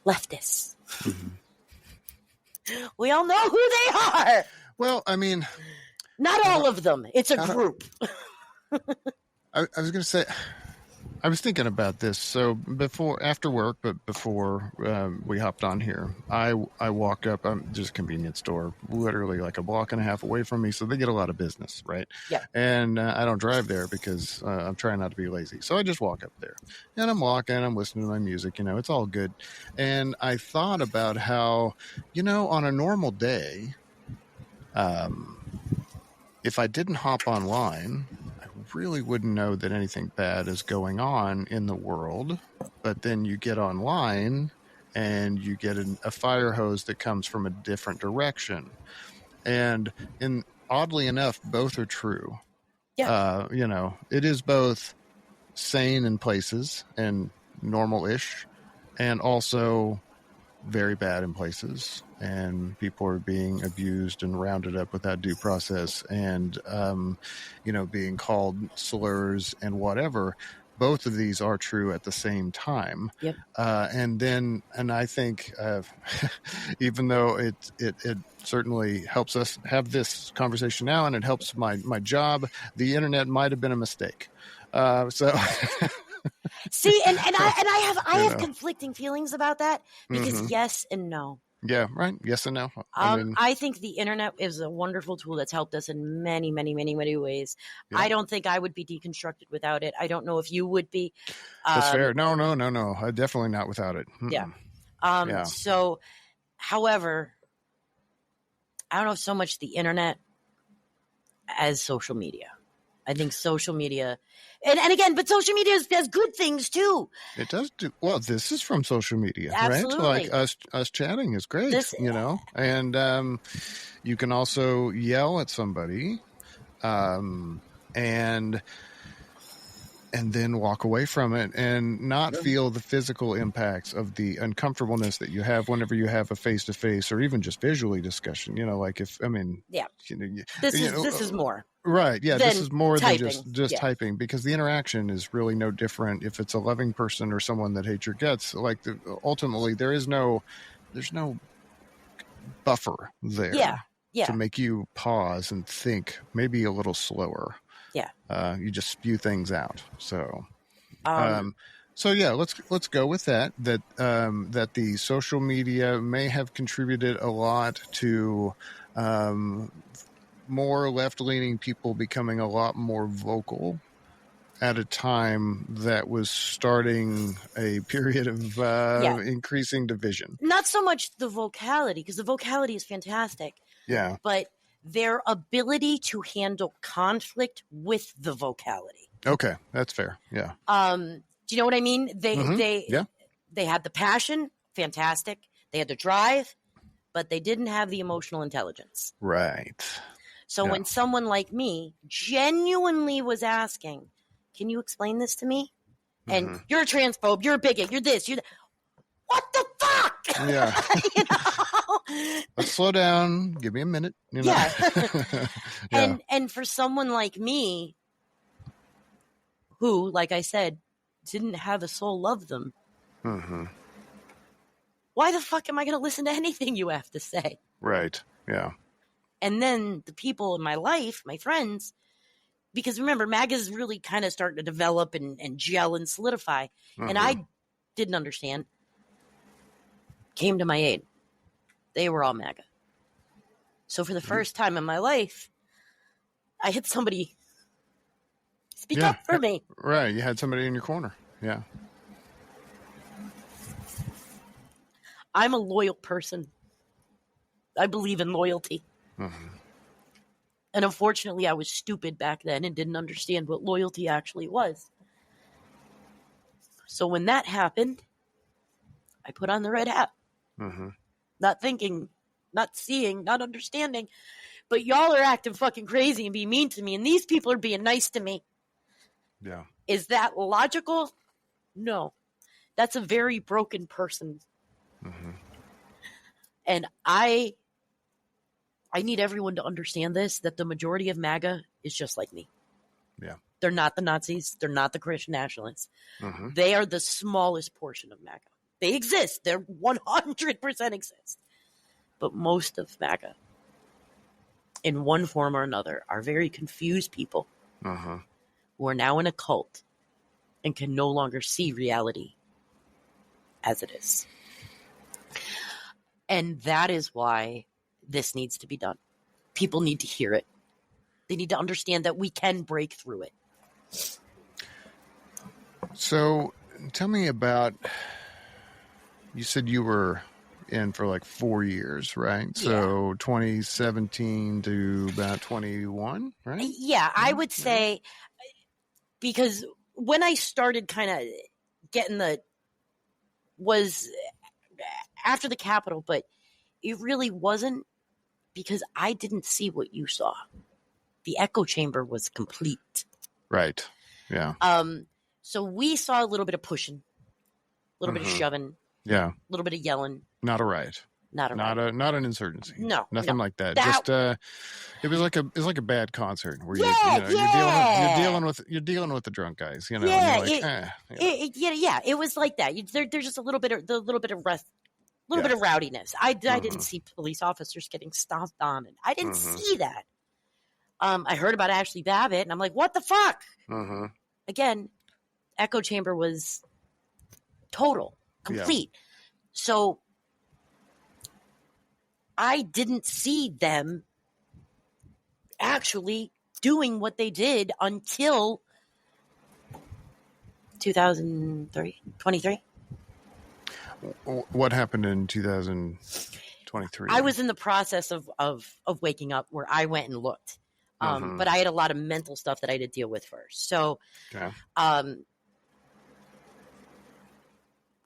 Leftists. We all know who they are. Well, I mean, not all of them. It's a group. I was going to say, I was thinking about this. So after work, but before we hopped on here, I walk up. I'm just a convenience store, literally like a block and a half away from me. So they get a lot of business, right? Yeah. And I don't drive there because I'm trying not to be lazy. So I just walk up there, and I'm walking. I'm listening to my music. It's all good. And I thought about how, on a normal day, if I didn't hop online, I really wouldn't know that anything bad is going on in the world. But then you get online and you get a fire hose that comes from a different direction. And oddly enough, both are true. Yeah. It is both sane in places and normal-ish, and also very bad in places, and people are being abused and rounded up without due process, and being called slurs and whatever. Both of these are true at the same time. Yep. And I think even though it certainly helps us have this conversation now, and it helps my job, the internet might have been a mistake. So see, and I have conflicting feelings about that, because yes and no. Yeah, right. Yes and no. I think the internet is a wonderful tool that's helped us in many, many, many, many ways. Yeah. I don't think I would be deconstructed without it. I don't know if you would be. That's fair. No. Definitely not without it. Yeah. Yeah. So, however, I don't know so much the internet as social media. I think social media, and again, but social media has good things too. It does do well. This is from social media, absolutely. Right? Like us chatting is great, and you can also yell at somebody, and then walk away from it and not feel the physical impacts of the uncomfortableness that you have whenever you have a face-to-face or even just visually discussion. This is more. Right. Yeah. This is more typing. Than just typing, because the interaction is really no different if it's a loving person or someone that hates your guts. Like ultimately there's no buffer there to make you pause and think maybe a little slower. Yeah. You just spew things out. So, let's go with that the social media may have contributed a lot to, more left-leaning people becoming a lot more vocal at a time that was starting a period of increasing division. Not so much the vocality, because the vocality is fantastic. Yeah. But their ability to handle conflict with the vocality. Okay, that's fair. Yeah. Do you know what I mean? They had the passion, fantastic. They had the drive, but they didn't have the emotional intelligence. Right. So when someone like me genuinely was asking, "Can you explain this to me?" And you're a transphobe, you're a bigot, you're this, you're that. What the fuck? Yeah. Let's slow down. Give me a minute. Yeah. And for someone like me, who, like I said, didn't have a soul love them, why the fuck am I going to listen to anything you have to say? Right. Yeah. And then the people in my life, my friends, because remember, MAGA is really kind of starting to develop and gel and solidify. And I didn't understand. Came to my aid. They were all MAGA. So for the first time in my life, I had somebody speak up for me. Right. You had somebody in your corner. Yeah. I'm a loyal person. I believe in loyalty. And unfortunately, I was stupid back then and didn't understand what loyalty actually was. So when that happened, I put on the red hat. Not thinking, not seeing, not understanding. But y'all are acting fucking crazy and being mean to me, and these people are being nice to me. Yeah. Is that logical? No. That's a very broken person. And I need everyone to understand this, that the majority of MAGA is just like me. Yeah. They're not the Nazis. They're not the Christian nationalists. They are the smallest portion of MAGA. They exist. They're 100% exist. But most of MAGA, in one form or another, are very confused people who are now in a cult and can no longer see reality as it is. And that is why this needs to be done. People need to hear it. They need to understand that we can break through it. So tell me about, you said you were in for like 4 years, right? Yeah. So 2017 to about 21, right? Yeah, I would say because when I started kind of getting was after the Capitol, but it really wasn't because I didn't see what you saw. The echo chamber was complete. Right. Yeah. So we saw a little bit of pushing, a little bit of shoving. Yeah. A little bit of yelling. Not a riot. Not an insurgency. No. Nothing like that. Just it was like a bad concert where you're dealing with the drunk guys, you know. Yeah, and you're like, it was like that. There's just a little bit of bit of rowdiness. I didn't see police officers getting stomped on, and I didn't see that. I heard about Ashley Babbitt, and I'm like, what the fuck? Again, echo chamber was total, complete. Yeah. So I didn't see them actually doing what they did until 2023. What happened in 2023? I was in the process of waking up where I went and looked. But I had a lot of mental stuff that I had to deal with first. So,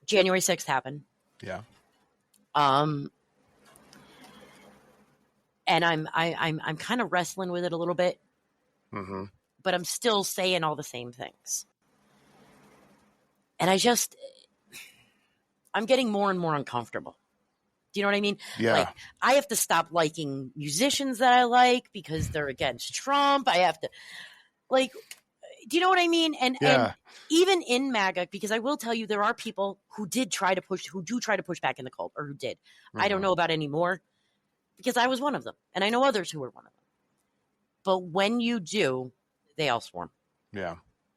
January 6th happened. Yeah. And I'm kind of wrestling with it a little bit, but I'm still saying all the same things. And I'm getting more and more uncomfortable. Do you know what I mean? Yeah. Like, I have to stop liking musicians that I like because they're against Trump. I have to, like, do you know what I mean? And even in MAGA, because I will tell you, there are people who do try to push back in the cult, or who did. I don't know about anymore because I was one of them, and I know others who were one of them. But when you do, they all swarm. Yeah.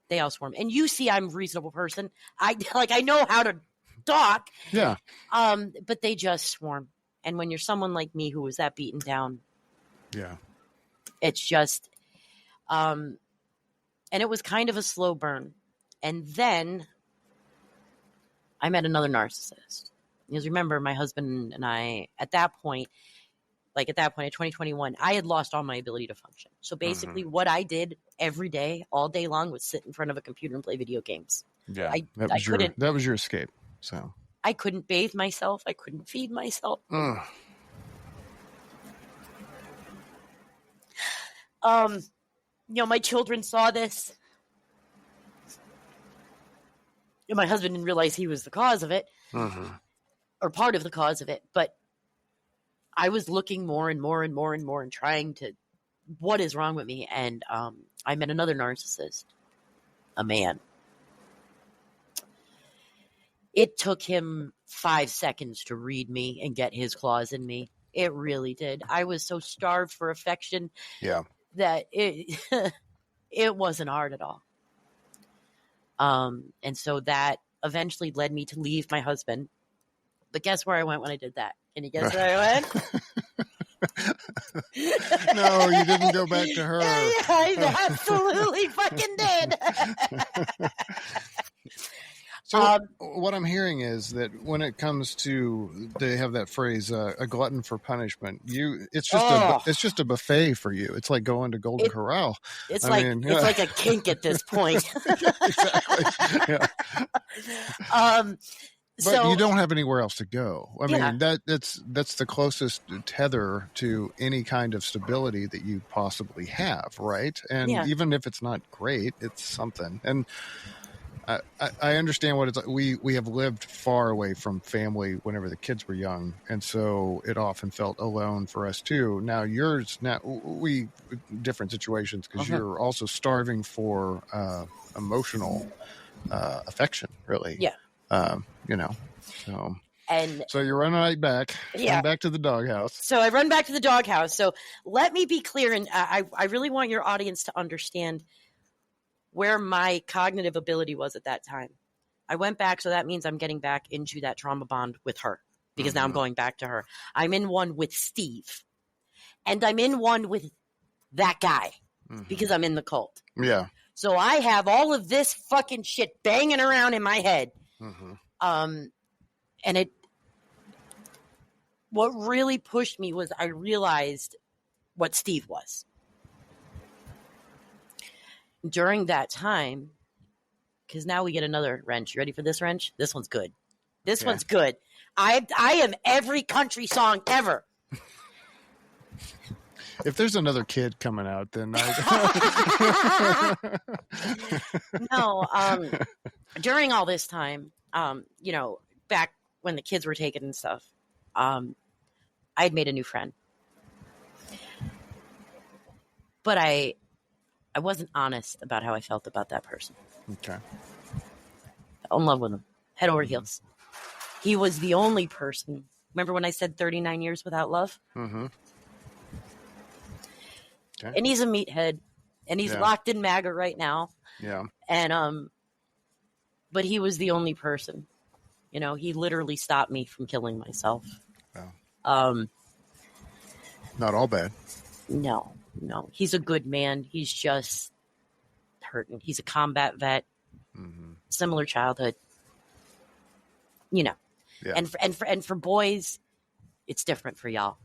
They all swarm. And you see I'm a reasonable person. I know how to talk. Yeah. But they just swarm. And when you're someone like me who was that beaten down, it's just, and it was kind of a slow burn. And then I met another narcissist. Because remember, my husband and I, at that point in 2021, I had lost all my ability to function. So basically what I did every day, all day long, was sit in front of a computer and play video games. Yeah. That was your escape. So I couldn't bathe myself. I couldn't feed myself. My children saw this. And my husband didn't realize he was the cause of it, or part of the cause of it. But I was looking more and more and more and more and trying to, what is wrong with me? And I met another narcissist, a man. It took him 5 seconds to read me and get his claws in me. It really did. I was so starved for affection that it wasn't hard at all. And so that eventually led me to leave my husband. But guess where I went when I did that? Can you guess where I went? No, you didn't go back to her. Yeah, I absolutely fucking did. So what I'm hearing is that when it comes to, they have that phrase, a glutton for punishment. It's just a buffet for you. It's like going to Golden Corral. It's like a kink at this point. Exactly. Yeah. But you don't have anywhere else to go. I mean, that's the closest tether to any kind of stability that you possibly have, right? And even if it's not great, it's something. And I understand what it's like. We have lived far away from family whenever the kids were young, and so it often felt alone for us too. Now we different situations because you're also starving for emotional affection, really. Yeah. So you run right back. Yeah. Run back to the doghouse. So I run back to the doghouse. So let me be clear, and I really want your audience to understand where my cognitive ability was at that time. I went back, so that means I'm getting back into that trauma bond with her, because now I'm going back to her. I'm in one with Steve, and I'm in one with that guy because I'm in the cult. Yeah. So I have all of this fucking shit banging around in my head. And what really pushed me was I realized what Steve was. during that time, because now we get another wrench. You ready for this wrench? This one's good. This one's good. I am every country song ever. If there's another kid coming out, then No. During all this time, back when the kids were taken and stuff, I had made a new friend, but I wasn't honest about how I felt about that person. Okay. I fell in love with him, head over heels. He was the only person. Remember when I said 39 years without love? Mm-hmm. Okay. And he's a meathead, and he's locked in MAGA right now. Yeah. And but he was the only person. He literally stopped me from killing myself. Wow. Not all bad. No. He's a good man. He's just hurting. He's a combat vet. Mm-hmm. Similar childhood. Yeah. And for boys, it's different for y'all.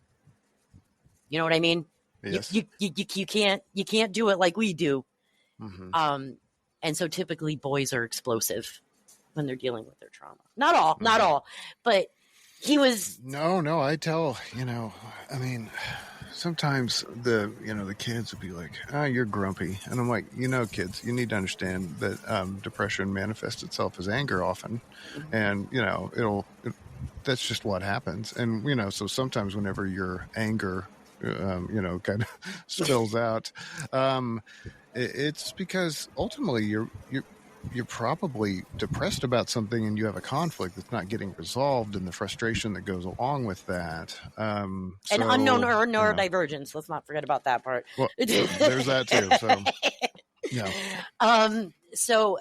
You know what I mean? Yes. You can't do it like we do. Mm-hmm. And so typically boys are explosive when they're dealing with their trauma. Not all, but he was. No, I tell, I mean, sometimes the kids would be like, you're grumpy. And I'm like, kids, you need to understand that depression manifests itself as anger often. Mm-hmm. And, that's just what happens. And, so sometimes whenever your anger kind of spills out. It's because ultimately you're probably depressed about something, and you have a conflict that's not getting resolved, and the frustration that goes along with that. And unknown neurodivergence. Let's not forget about that part. Well, there's that too. So, yeah. So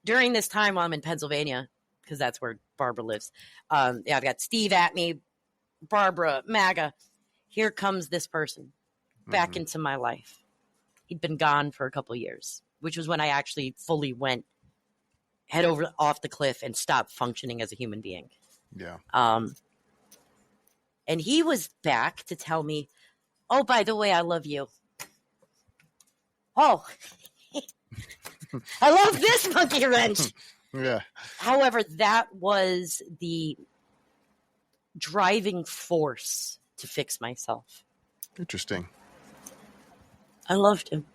during this time while I'm in Pennsylvania, because that's where Barbara lives. I've got Steve at me, Barbara, MAGA. Here comes this person back into my life. He'd been gone for a couple of years, which was when I actually fully went head over off the cliff and stopped functioning as a human being. Yeah. And he was back to tell me, oh, by the way, I love you. Oh, I love this monkey wrench. Yeah. However, that was the driving force to fix myself. Interesting. I loved him.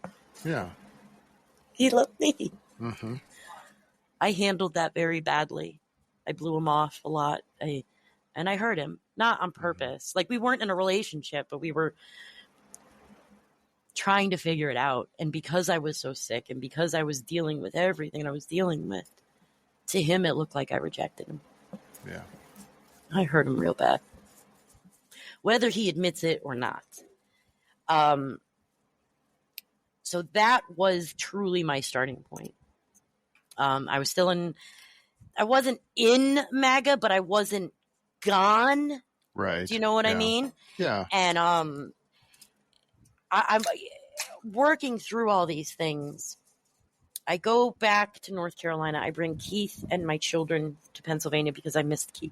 Yeah. He loved me. Mm-hmm. I handled that very badly. I blew him off a lot. And I hurt him, not on purpose. Mm-hmm. Like, we weren't in a relationship, but we were trying to figure it out. And because I was so sick, and because I was dealing with everything I was dealing with, to him, it looked like I rejected him. Yeah. I hurt him real bad. Whether he admits it or not. So that was truly my starting point. I wasn't in MAGA, but I wasn't gone. Right. Do you know what I mean? Yeah. And I'm working through all these things. I go back to North Carolina. I bring Keith and my children to Pennsylvania because I missed Keith.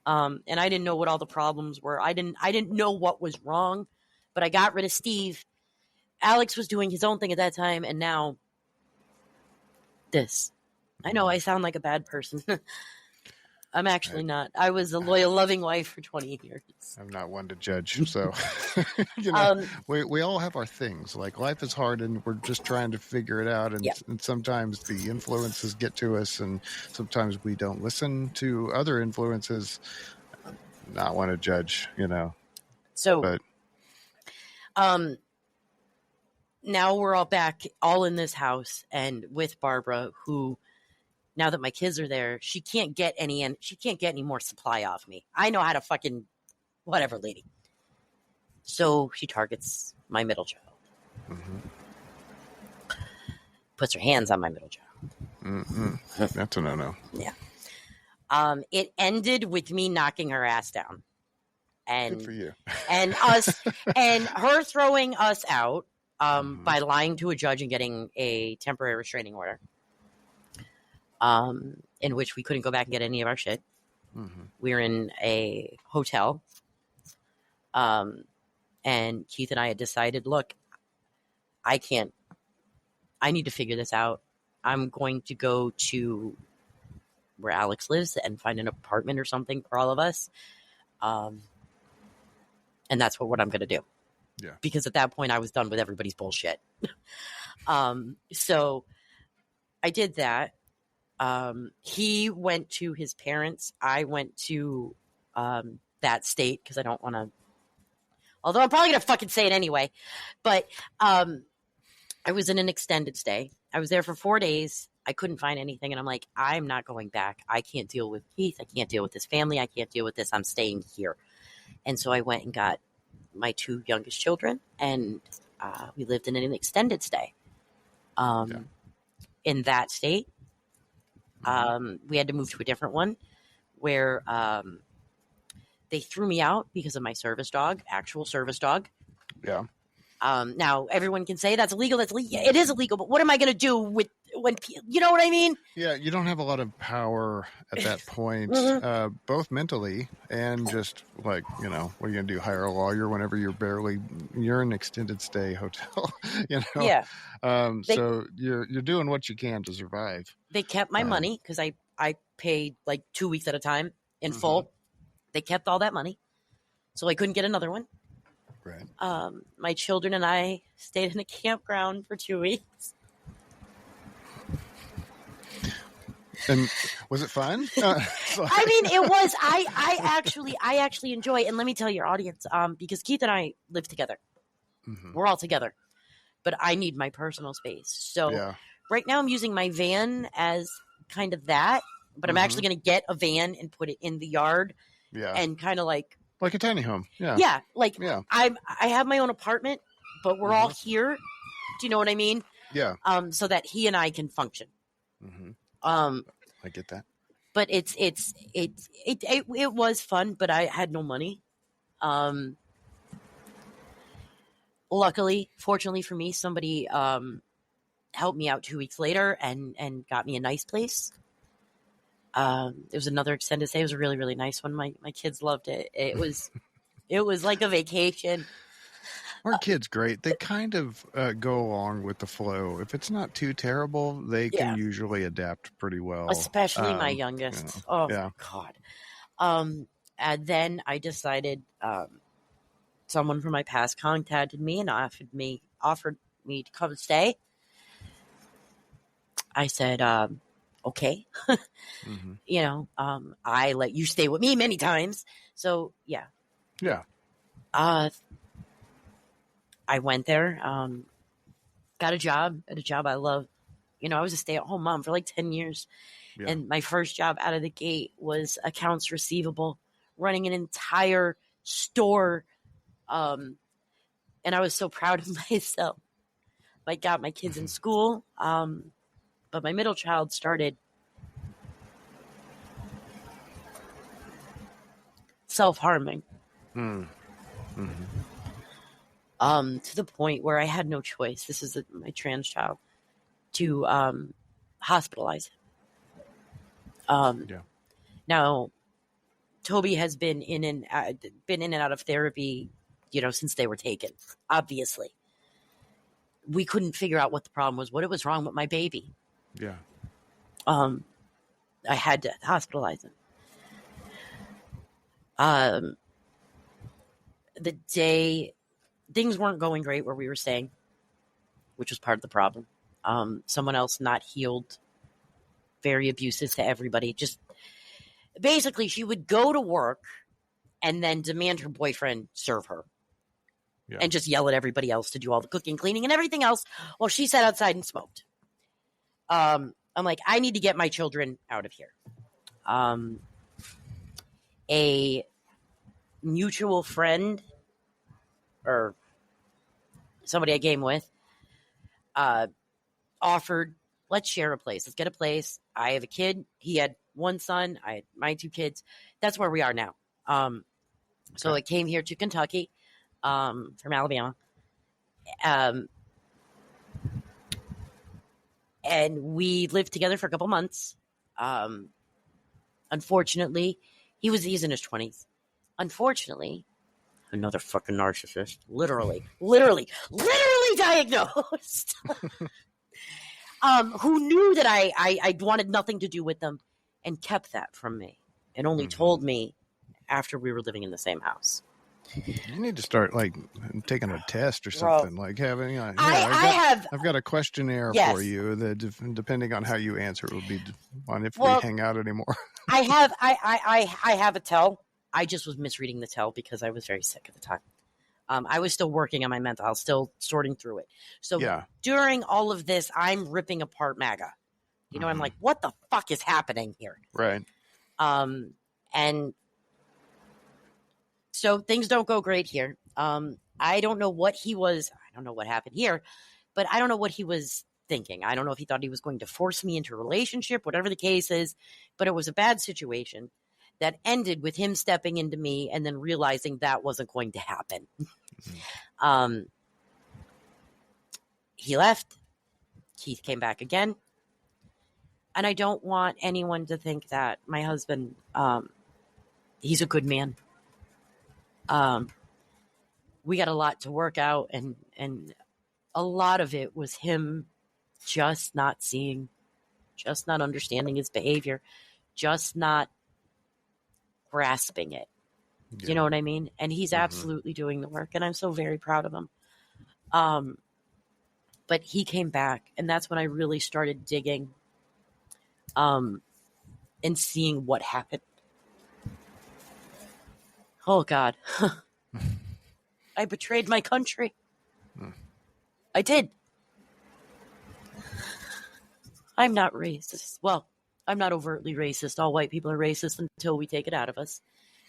And I didn't know what all the problems were. I didn't know what was wrong, but I got rid of Steve. Alex was doing his own thing at that time, and now this. I know I sound like a bad person. I'm actually not. I was a loyal, loving wife for 20 years. I'm not one to judge, so we all have our things. Like, life is hard, and we're just trying to figure it out. And sometimes the influences get to us, and sometimes we don't listen to other influences. Not want to judge, So, but now we're all back, all in this house, and with Barbara, who. Now that my kids are there, she can't get any more supply off me. I know how to fucking whatever, lady. So she targets my middle child. Mm-hmm. Puts her hands on my middle child. Mm-hmm. That's a no-no. Yeah. It ended with me knocking her ass down. And good for you. And us and her throwing us out by lying to a judge and getting a temporary restraining order. In which we couldn't go back and get any of our shit. Mm-hmm. We were in a hotel. And Keith and I had decided, look, I need to figure this out. I'm going to go to where Alex lives and find an apartment or something for all of us. And that's what I'm going to do. Yeah. Because at that point I was done with everybody's bullshit. So I did that. He went to his parents. I went to that state because I don't want to, although I'm probably going to fucking say it anyway. But I was in an extended stay. I was there for 4 days. I couldn't find anything. And I'm like, I'm not going back. I can't deal with Keith. I can't deal with this family. I can't deal with this. I'm staying here. And so I went and got my 2 youngest children, and we lived in an extended stay in that state. We had to move to a different one where they threw me out because of my service dog, actual service dog. Yeah. Now everyone can say that's illegal. That's illegal. It is illegal. But what am I going to do with when you know what I mean? Yeah, you don't have a lot of power at that point, both mentally and just like, what are you going to do? Hire a lawyer whenever you're in an extended stay hotel, Yeah. So you're doing what you can to survive. They kept my money because I paid like 2 weeks at a time in full. They kept all that money, so I couldn't get another one. Right. My children and I stayed in a campground for 2 weeks. And was it fun? I mean, it was. I actually enjoy. And let me tell your audience, because Keith and I live together. We're all together, but I need my personal space. So right now I'm using my van as kind of that, but I'm actually going to get a van and put it in the yard. Yeah. And kind of like a tiny home. Yeah. Yeah. I have my own apartment, but we're all here. Do you know what I mean? Yeah. So that he and I can function. I get that. But it was fun, but I had no money. Luckily, fortunately for me, somebody helped me out 2 weeks later and got me a nice place. It was another extended stay. It was a really, really nice one. My kids loved it. It was like a vacation. Our kids great. They kind of go along with the flow. If it's not too terrible, they can usually adapt pretty well. Especially my youngest. Oh, God. And then I decided someone from my past contacted me and offered me to come stay. I said, okay. I let you stay with me many times. So, yeah. Yeah. I went there, got a job at a job I love. I was a stay-at-home mom for like 10 years. Yeah. And my first job out of the gate was accounts receivable, running an entire store. And I was so proud of myself. I got my kids in school. But my middle child started self-harming. To the point where I had no choice. This is my trans child to hospitalize him. Now, Toby has been in and out of therapy, since they were taken. Obviously, we couldn't figure out what the problem was, what was wrong with my baby. Yeah. I had to hospitalize him. The day things weren't going great where we were staying, which was part of the problem. Someone else not healed, very abusive to everybody. Just basically, she would go to work and then demand her boyfriend serve her. Yeah. And just yell at everybody else to do all the cooking, cleaning, and everything else while she sat outside and smoked. I'm like, I need to get my children out of here. A mutual friend or somebody I game with offered, let's share a place. Let's get a place. I have a kid. He had one son. I had my 2 kids. That's where we are now. So I came here to Kentucky from Alabama. And we lived together for a couple months. Unfortunately, he's in his 20s. Unfortunately, another fucking narcissist, literally diagnosed, who knew that I wanted nothing to do with them and kept that from me and only told me after we were living in the same house. You need to start like taking a test or something, like having. I've got a questionnaire for you that, depending on how you answer, it will be on if we hang out anymore. I have a tell. I just was misreading the tell because I was very sick at the time. I was still working on my mental. I was still sorting through it. So during all of this, I'm ripping apart MAGA. You know, I'm like, what the fuck is happening here? Right. And so things don't go great here. I don't know what he was. I don't know what happened here, but I don't know what he was thinking. I don't know if he thought he was going to force me into a relationship, whatever the case is, but it was a bad situation that ended with him stepping into me and then realizing that wasn't going to happen. He left. Keith came back again. And I don't want anyone to think that my husband, he's a good man. We got a lot to work out, and a lot of it was him just not seeing, just not understanding his behavior, just not grasping it. You know what I mean? And he's absolutely doing the work, and I'm so very proud of him. But he came back, and that's when I really started digging and seeing what happened. Oh, God. I betrayed my country. I did. I'm not racist. Well, I'm not overtly racist. All white people are racist until we take it out of us.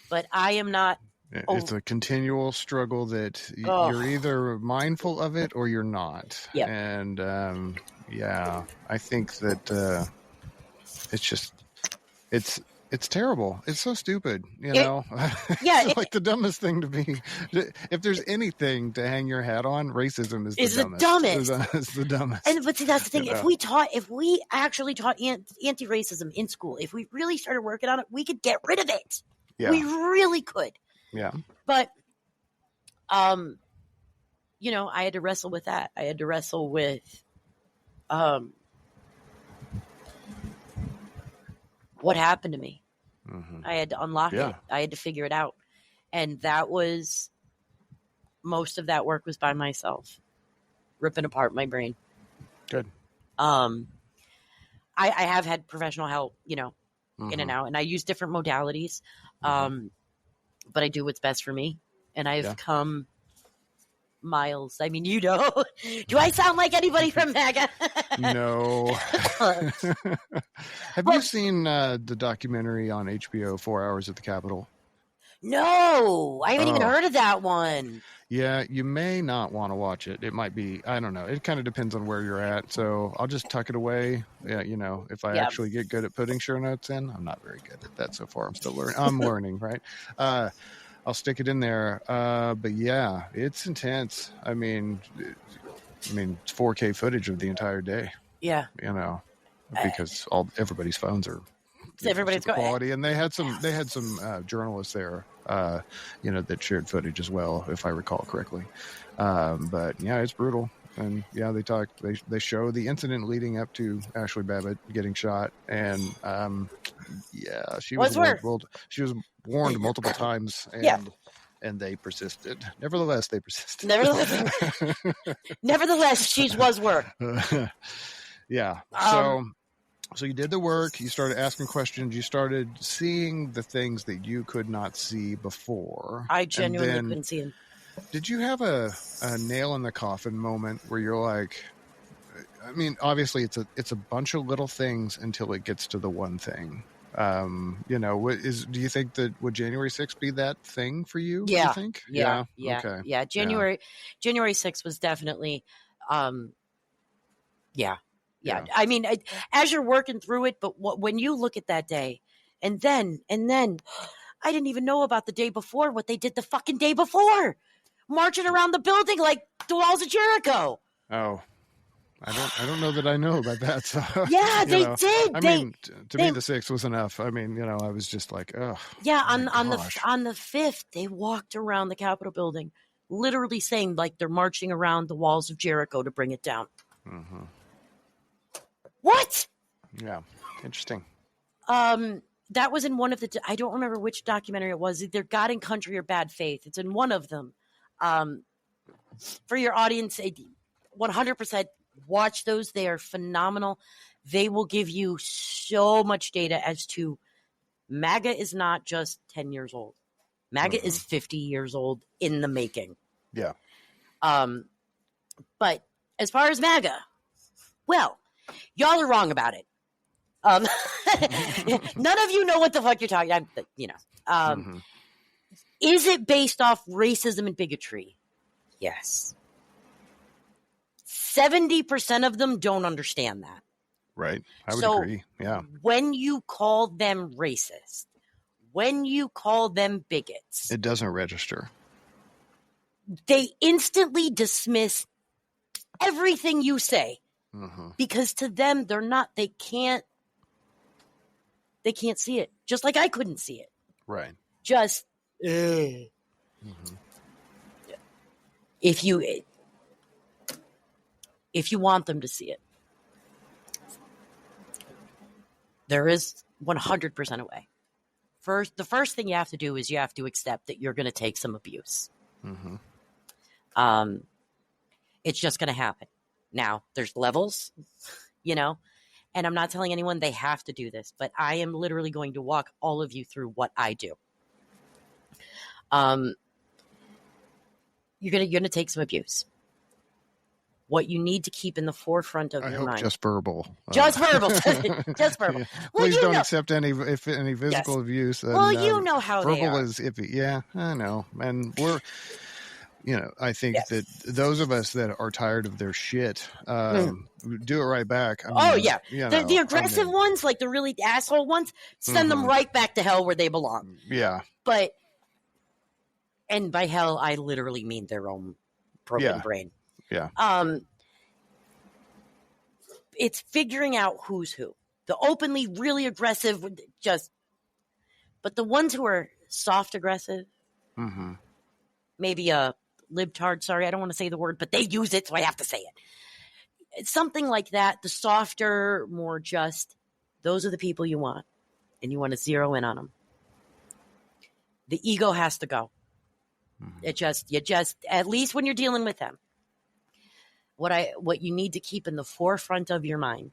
But I am not. It's a continual struggle that you're either mindful of it or you're not. Yep. And, I think that it's terrible. It's so stupid, you know? It's like the dumbest thing to be. If there's anything to hang your hat on, racism is the dumbest. It's the dumbest. But see, that's the thing. If we actually taught anti-racism in school, if we really started working on it, we could get rid of it. Yeah. We really could. Yeah. But, I had to wrestle with that. I had to wrestle with, what happened to me. I had to unlock it. I had to figure it out. And most of that work was by myself, ripping apart my brain. Good. I have had professional help, in and out, and I use different modalities. But I do what's best for me. And I've come miles. I mean, do I sound like anybody from MAGA? No. Have you seen the documentary on HBO, 4 Hours at the Capitol? No, I haven't even heard of that one. Yeah, you may not want to watch it. It might be, I don't know. It kind of depends on where you're at. So I'll just tuck it away. Yeah, if I actually get good at putting show notes in. I'm not very good at that so far. I'm still learning. I'm learning, right? I'll stick it in there. But yeah, it's intense. I mean, it's 4K footage of the entire day. Yeah. Because everybody's phones are everybody's quality, and they had some journalists there, that shared footage as well, if I recall correctly. But yeah, it's brutal. And yeah, they show the incident leading up to Ashley Babbitt getting shot, and she was warned multiple times, and they persisted. Nevertheless, they persisted. Nevertheless, she was work. Yeah. So you did the work. You started asking questions. You started seeing the things that you could not see before. I genuinely couldn't see them. Did you have a nail in the coffin moment where you're like, obviously it's a bunch of little things until it gets to the one thing. Do you think that would January 6th be that thing for you? Yeah. You think? Yeah. Okay. Yeah. January 6th was definitely, Yeah. I mean, as you're working through it, but when you look at that day and then I didn't even know about the day before, what they did the fucking day before, marching around the building like the walls of Jericho. Oh, I don't know that I know about that. So, yeah, they did. To me, the 6th was enough. I was just like, oh. Yeah. On the 5th, they walked around the Capitol building literally saying like they're marching around the walls of Jericho to bring it down. Mm-hmm. What? Yeah. Interesting. That was in one of the, I don't remember which documentary it was, either God and Country or Bad Faith. It's in one of them. For your audience, 100% watch those. They are phenomenal. They will give you so much data as to MAGA is not just 10 years old. MAGA is 50 years old in the making. Yeah. But as far as MAGA, well, y'all are wrong about it. None of you know what the fuck you're talking about. Is it based off racism and bigotry? Yes. 70% of them don't understand that. Right. I would agree. Yeah. When you call them racist, when you call them bigots, it doesn't register. They instantly dismiss everything you say because to them, they can't see it. Just like I couldn't see it. Right. Just, if you want them to see it, there is 100% a way. The first thing you have to do is you have to accept that you're going to take some abuse. It's just going to happen. Now, there's levels, and I'm not telling anyone they have to do this, but I am literally going to walk all of you through what I do. You're gonna take some abuse. What you need to keep in the forefront of your mind. Just verbal. Just verbal. Just verbal. Yeah. Well, please don't accept any physical abuse. And, well, you know how they are. Verbal is iffy. Yeah, I know. And we're, I think that those of us that are tired of their shit do it right back. I mean, the aggressive ones, like the really asshole ones, send them right back to hell where they belong. Yeah. And by hell, I literally mean their own broken brain. Yeah. It's figuring out who's who. The openly really aggressive, but the ones who are soft aggressive, maybe a libtard, sorry, I don't want to say the word, but they use it, so I have to say it. It's something like that. The softer, more just, those are the people you want, and you want to zero in on them. The ego has to go. You just, at least when you're dealing with them. What you need to keep in the forefront of your mind,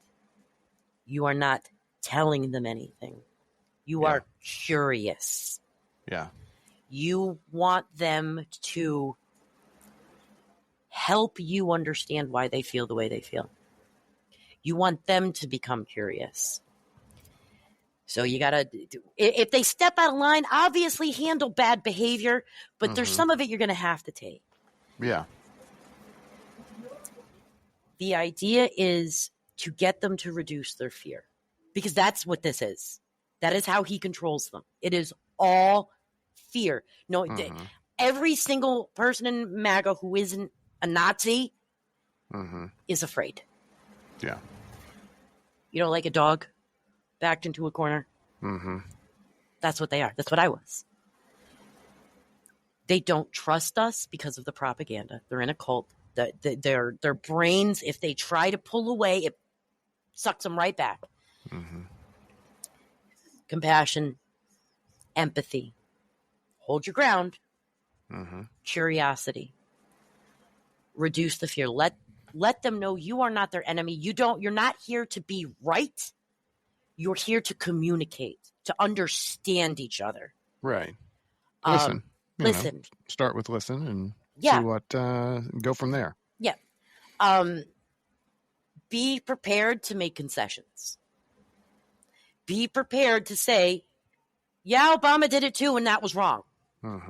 you are not telling them anything. You are curious. Yeah. You want them to help you understand why they feel the way they feel. You want them to become curious. So you got to, if they step out of line, obviously handle bad behavior, but there's some of it you're going to have to take. Yeah. The idea is to get them to reduce their fear, because that's what this is. That is how he controls them. It is all fear. No, every single person in MAGA who isn't a Nazi is afraid. Yeah. Like a dog backed into a corner. That's what they are. That's what I was. They don't trust us because of the propaganda. They're in a cult. Their brains, if they try to pull away, it sucks them right back. Compassion, empathy, hold your ground, curiosity, reduce the fear. Let them know you are not their enemy. You're not here to be right. You're here to communicate, to understand each other. Right. Listen. Start with listen and see what, go from there. Yeah. Be prepared to make concessions. Be prepared to say, yeah, Obama did it too, and that was wrong. Do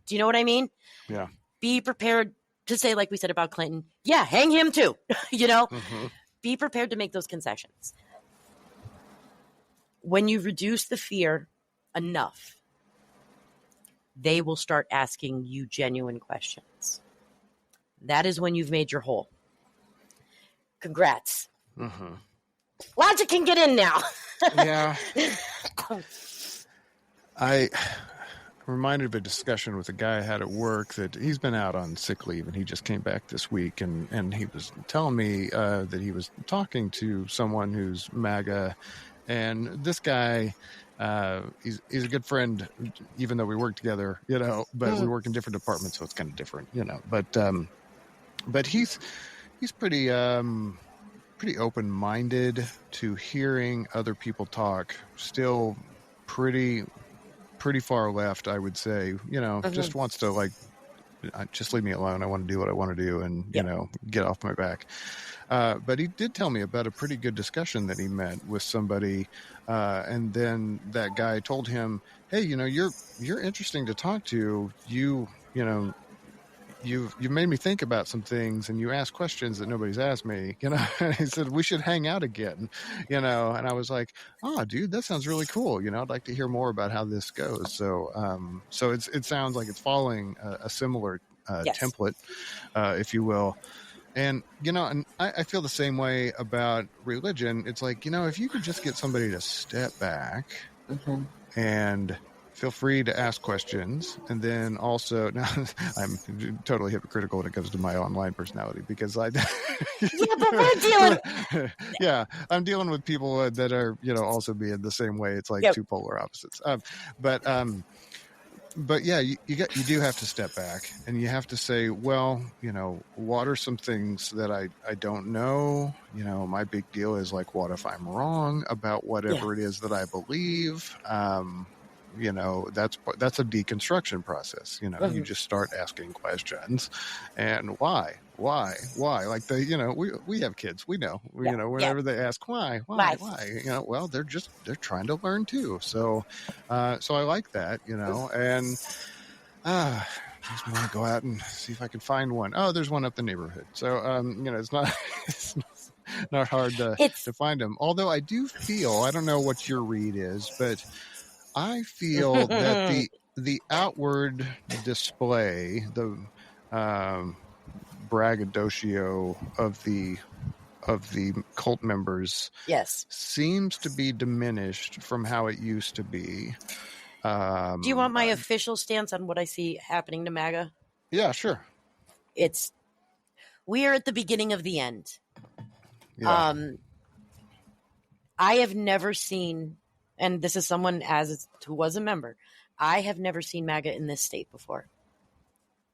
you know what I mean? Yeah. Be prepared to say, like we said about Clinton, yeah, hang him too. Be prepared to make those concessions. When you reduce the fear enough, they will start asking you genuine questions. That is when you've made your whole. Congrats. Logic can get in now. Yeah. reminded of a discussion with a guy I had at work that he's been out on sick leave and he just came back this week, and he was telling me that he was talking to someone who's MAGA, and this guy, he's a good friend, even though we work together, but we work in different departments, so it's kind of different, but he's pretty open-minded to hearing other people talk, still pretty far left, I would say, just wants to just leave me alone. I want to do what I want to do and, get off my back. But he did tell me about a pretty good discussion that he met with somebody. And then that guy told him, hey, you're interesting to talk to. You've made me think about some things, and you ask questions that nobody's asked me, And he said, we should hang out again, and I was like, oh, dude, that sounds really cool. I'd like to hear more about how this goes. So, it sounds like it's following a similar template, if you will. And, and I feel the same way about religion. It's like, if you could just get somebody to step back and feel free to ask questions. And then also, now I'm totally hypocritical when it comes to my online personality because but we're dealing. Yeah, I'm dealing with people that are, also being the same way. It's like two polar opposites. But yeah, you do have to step back and you have to say, well, what are some things that I don't know? My big deal is like, what if I'm wrong about whatever it is that I believe? That's a deconstruction process. You just start asking questions, and why, like we have kids, we know, whenever they ask why, well, they're trying to learn too. So I like that, and I just want to go out and see if I can find one. Oh, there's one up the neighborhood. So, it's not hard to find them. Although I do feel, I don't know what your read is, but I feel that the outward display, the braggadocio of the cult members, seems to be diminished from how it used to be. Do you want my official stance on what I see happening to MAGA? Yeah, sure. We are at the beginning of the end. Yeah. I have never seen. And this is someone who was a member. I have never seen MAGA in this state before.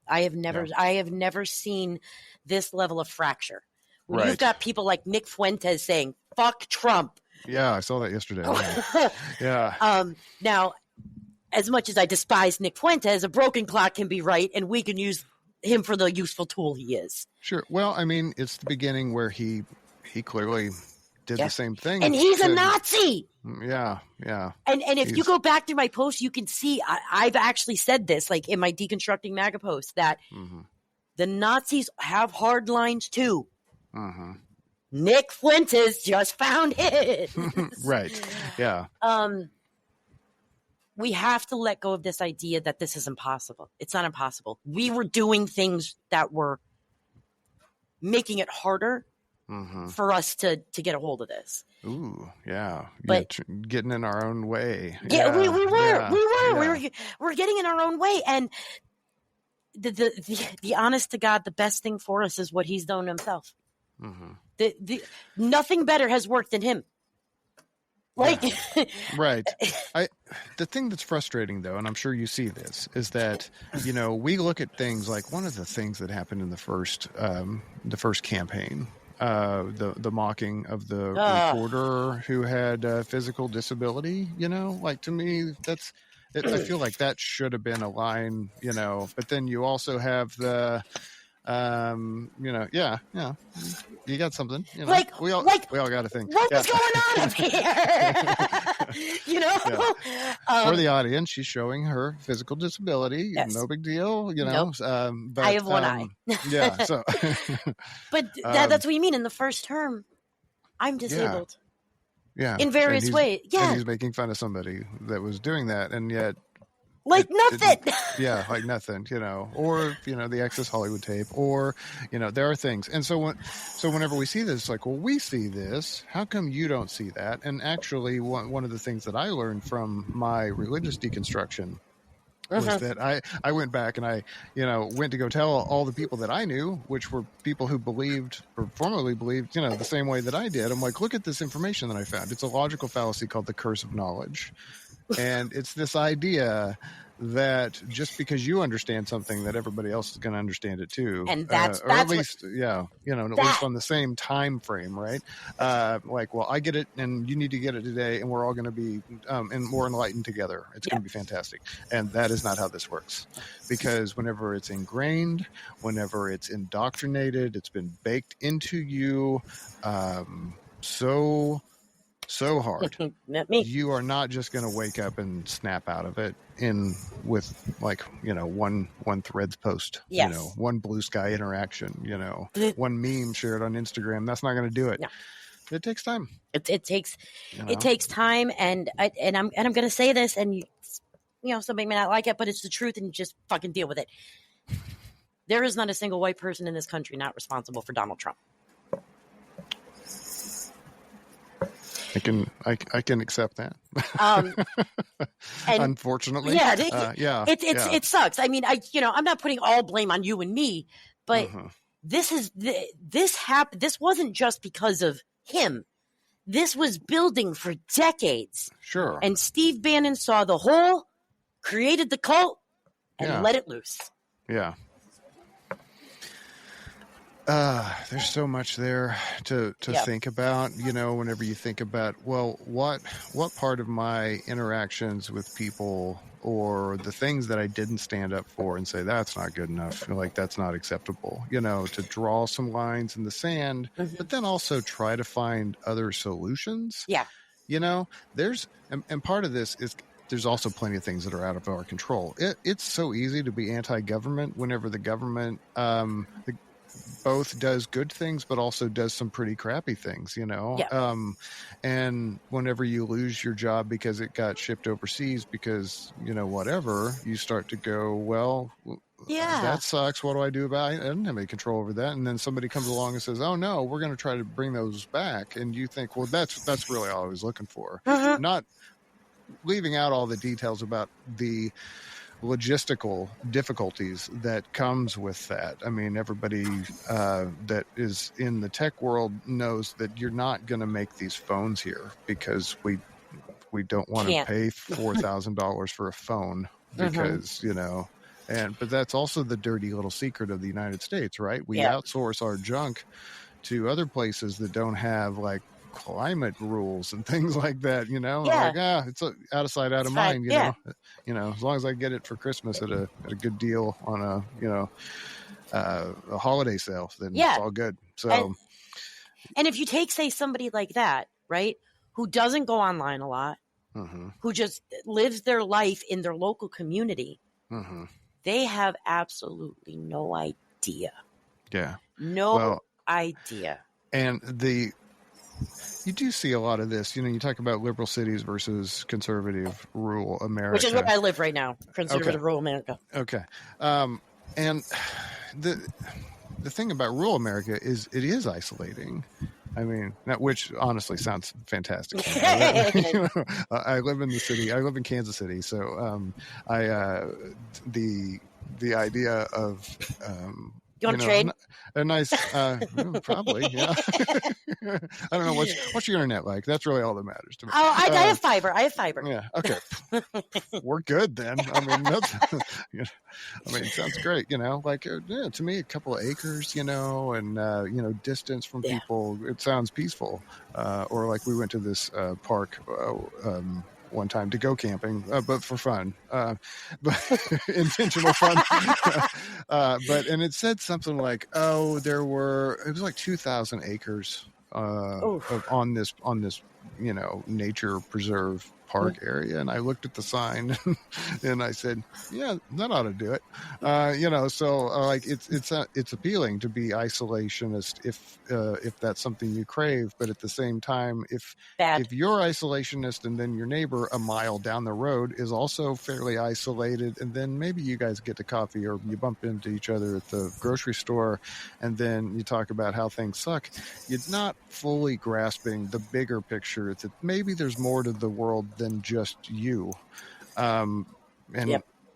I have never seen this level of fracture. When you've got people like Nick Fuentes saying, fuck Trump. Yeah, I saw that yesterday. Yeah. Now, as much as I despise Nick Fuentes, a broken clock can be right, and we can use him for the useful tool he is. Sure. Well, I mean, it's the beginning where he clearly did the same thing. And he's a Nazi. Yeah. And if you go back through my post, you can see I've actually said this, like in my Deconstructing MAGA post, that the Nazis have hard lines too. Nick Fuentes just found it. Right. Yeah. We have to let go of this idea that this is impossible. It's not impossible. We were doing things that were making it harder for us to get a hold of this. Ooh, yeah. But getting in our own way. Yeah, we were. Yeah. We're getting in our own way. And the honest to God, the best thing for us is what he's done himself. Nothing better has worked than him. Right. The thing that's frustrating, though, and I'm sure you see this, is that, we look at things like one of the things that happened in the first campaign, the mocking of the reporter who had physical disability, to me, I feel like that should have been a line, but then you also have the, you got something, we all got a thing. What's going on up here? For the audience, she's showing her physical disability. Yes. No big deal, Nope. But I have one eye. Yeah. So, but that's what you mean in the first term. I'm disabled. Yeah. In various ways. Yeah. And he's making fun of somebody that was doing that, and yet. Like nothing. Like nothing, or, the Access Hollywood tape, or, there are things. And so whenever we see this, like, well, we see this, how come you don't see that? And actually, one of the things that I learned from my religious deconstruction was that I went back and I, went to go tell all the people that I knew, which were people who believed or formerly believed, the same way that I did. I'm like, look at this information that I found. It's a logical fallacy called the curse of knowledge. And it's this idea that just because you understand something, that everybody else is going to understand it too, and that's at least on the same time frame, right? Like, well, I get it, and you need to get it today, and we're all going to be more enlightened together. It's going to be fantastic, and that is not how this works, because whenever it's ingrained, whenever it's indoctrinated, it's been baked into you, so hard. You are not just going to wake up and snap out of it with like, one Threads post, one Blue Sky interaction, one meme shared on Instagram. That's not going to do it. No. It takes time. It takes time. And I'm going to say this, and somebody may not like it, but it's the truth, and just fucking deal with it. There is not a single white person in this country not responsible for Donald Trump. I can accept that. Unfortunately, it sucks. I mean, I'm not putting all blame on you and me, but this happened. This wasn't just because of him. This was building for decades. Sure. And Steve Bannon saw the hole, created the cult, and let it loose. Yeah. There's so much there to think about, whenever you think about, well, what part of my interactions with people, or the things that I didn't stand up for and say, that's not good enough, like that's not acceptable, to draw some lines in the sand, but then also try to find other solutions. Yeah. There's, and part of this is, there's also plenty of things that are out of our control. It's so easy to be anti-government whenever the government, both does good things, but also does some pretty crappy things, and whenever you lose your job because it got shipped overseas because, whatever, you start to go, well, that sucks. What do I do about it? I didn't have any control over that. And then somebody comes along and says, oh no, we're going to try to bring those back. And you think, well, that's really all I was looking for. Not leaving out all the details about the logistical difficulties that comes with that. I mean, everybody that is in the tech world knows that you're not going to make these phones here because we don't want to pay $4,000 for a phone because, but that's also the dirty little secret of the United States, right? We outsource our junk to other places that don't have like climate rules and things like that, like, it's out of sight, out of mind, as long as I get it for Christmas at a good deal on a holiday sale, then it's all good. So, and if you take, say, somebody like that, right, who doesn't go online a lot, who just lives their life in their local community, they have absolutely no idea. Yeah. No idea. And you do see a lot of this. You talk about liberal cities versus conservative rural America. Which is where I live right now, conservative rural America. Okay. And the thing about rural America is it is isolating. I mean, which honestly sounds fantastic. I live in the city. I live in Kansas City. So the idea of... you want to trade? A nice, probably, yeah. I don't know, what's your internet like? That's really all that matters to me. Oh, I have fiber. Yeah, okay. We're good then. I mean, it sounds great, like, to me, a couple of acres, and, distance from people, it sounds peaceful. Or like we went to this park one time to go camping, but for fun, but intentional fun. And it said something like, it was like 2,000 acres on this nature preserve park area. And I looked at the sign and I said, yeah, that ought to do it. So like it's appealing to be isolationist if that's something you crave, but at the same time, if you're isolationist and then your neighbor a mile down the road is also fairly isolated, and then maybe you guys get to coffee or you bump into each other at the grocery store and then you talk about how things suck, you're not fully grasping the bigger picture that maybe there's more to the world than just you.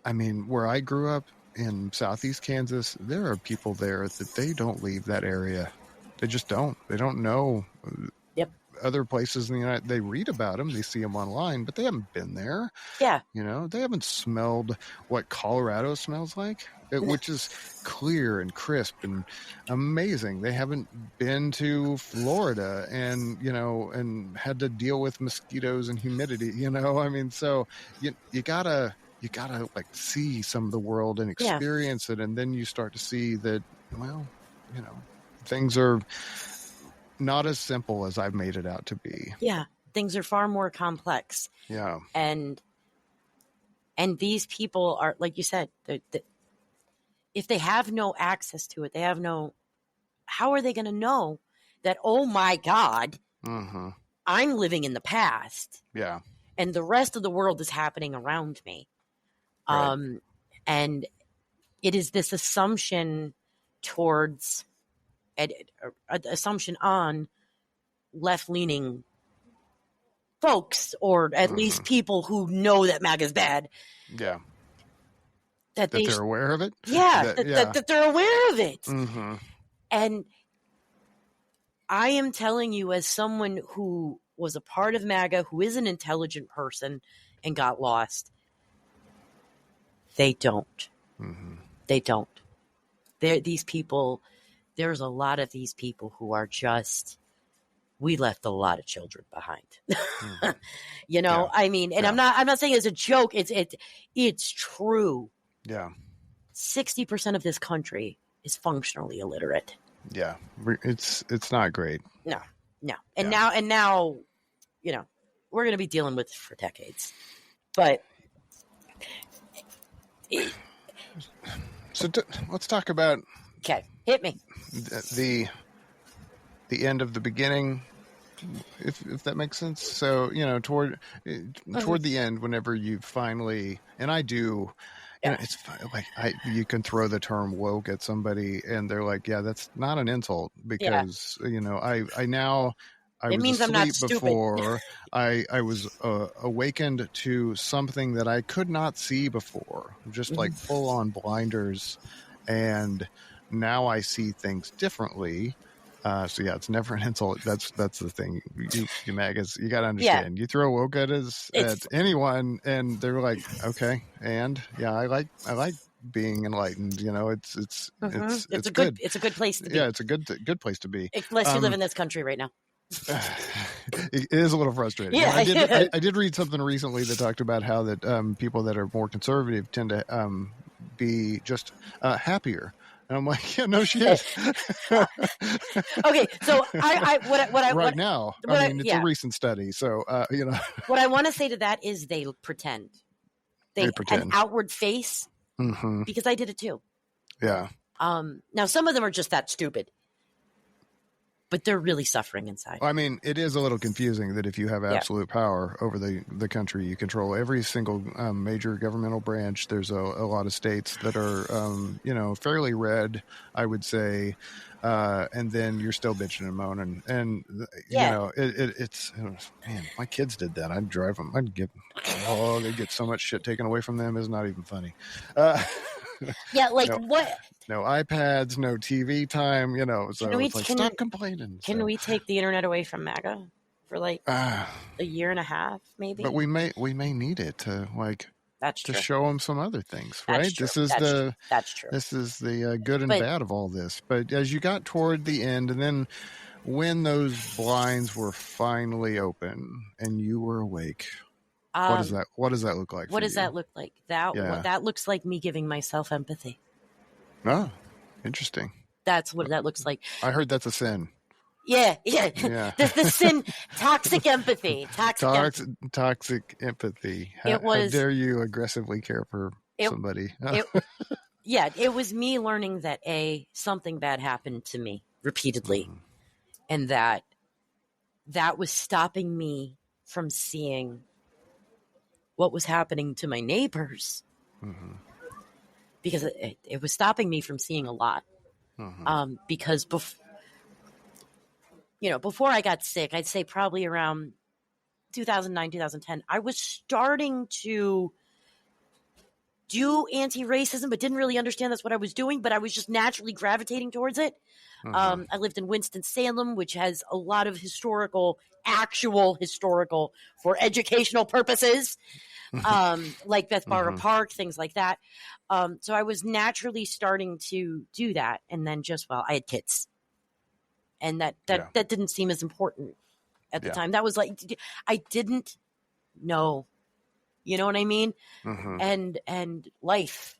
I mean, where I grew up in Southeast Kansas, there are people there that they don't leave that area. They just don't. They don't know. Yep. Other places in the United, they read about them, they see them online, but they haven't been there. Yeah. They haven't smelled what Colorado smells like, which is clear and crisp and amazing. They haven't been to Florida and, and had to deal with mosquitoes and humidity, I mean, so you gotta like see some of the world and experience it. And then you start to see that, well, things are not as simple as I've made it out to be. Yeah. Things are far more complex. Yeah. And these people are, like you said, if they have no access to it, how are they going to know that, oh my God, I'm living in the past. Yeah. And the rest of the world is happening around me. Right. And it is this assumption towards assumption on left-leaning folks, or at least people who know that MAGA is bad. Yeah. That they're aware of it? Yeah, that they're aware of it. And I am telling you, as someone who was a part of MAGA, who is an intelligent person and got lost, they don't. They don't. These people, there's a lot of these people who are just, we left a lot of children behind. I mean, and I'm not saying it's a joke. It's true. Yeah. 60% of this country is functionally illiterate. Yeah. It's not great. No. And now, we're going to be dealing with it for decades. But so let's talk about. Okay. Hit me. The end of the beginning, if that makes sense. So, toward the end, whenever you finally, and I do, it's like you can throw the term woke at somebody and they're like, yeah, that's not an insult, because, I was asleep before. I was awakened to something that I could not see before, just like full on blinders. And now I see things differently. So yeah, it's never an insult. That's the thing. You MAGAs, you got to understand. You throw woke at anyone, and they're like, okay, and I like being enlightened. It's good. It's a good place to be. Yeah, it's a good place to be. Unless you live in this country right now. It is a little frustrating. Yeah, I did read something recently that talked about how that people that are more conservative tend to be just happier. And I'm like, yeah, no shit. Okay, so it's a recent study, so What I want to say to that is they pretend. They pretend. An outward face, because I did it too. Yeah. Now some of them are just that stupid, but they're really suffering inside. I mean, it is a little confusing that if you have absolute power over the country, you control every single major governmental branch. There's a lot of states that are, fairly red, I would say. And then you're still bitching and moaning. And, it's, man, my kids did that. I'd drive them. They'd get so much shit taken away from them. It's not even funny. What? No iPads, no TV time, so stop complaining. Can we take the internet away from MAGA for a year and a half, maybe? But we may need it to That's true. To show them some other things, right? That's true. That's true. This is the good and bad of all this. But as you got toward the end, and then when those blinds were finally open and you were awake, what does that look like? What does that look like? That looks like me giving myself empathy. Oh, interesting. That's what that looks like. I heard that's a sin. Yeah. The sin, toxic empathy. Toxic empathy. How dare you aggressively care for somebody? It was me learning that something bad happened to me repeatedly, and that was stopping me from seeing what was happening to my neighbors. Because it was stopping me from seeing a lot. Because before I got sick, I'd say probably around 2009, 2010, I was starting to do anti-racism, but didn't really understand that's what I was doing, but I was just naturally gravitating towards it. I lived in Winston-Salem, which has a lot of actual historical for educational purposes, like Beth Barter Park, things like that. So I was naturally starting to do that. And then I had kids. And that didn't seem as important at the time. That was like, I didn't know, you know what I mean? And life.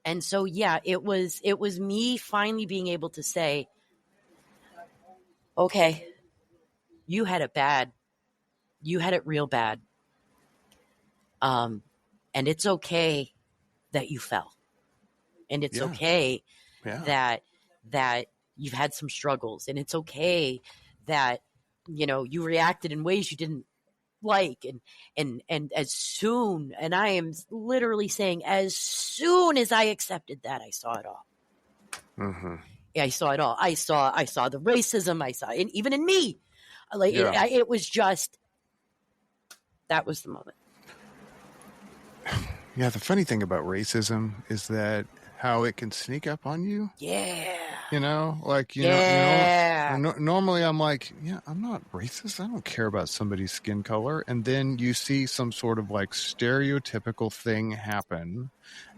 And so, it was me finally being able to say, okay, you had it bad. You had it real bad. And it's okay that you fell. And it's okay that you've had some struggles. And it's okay that, you reacted in ways you didn't like. And as soon, and I am literally saying, as soon as I accepted that, I saw it all. Yeah, I saw it all. I saw the racism. I saw it even in me. Like it was just, that was the moment. Yeah, the funny thing about racism is that how it can sneak up on you. Yeah. Normally I'm like, I'm not racist. I don't care about somebody's skin color. And then you see some sort of like stereotypical thing happen.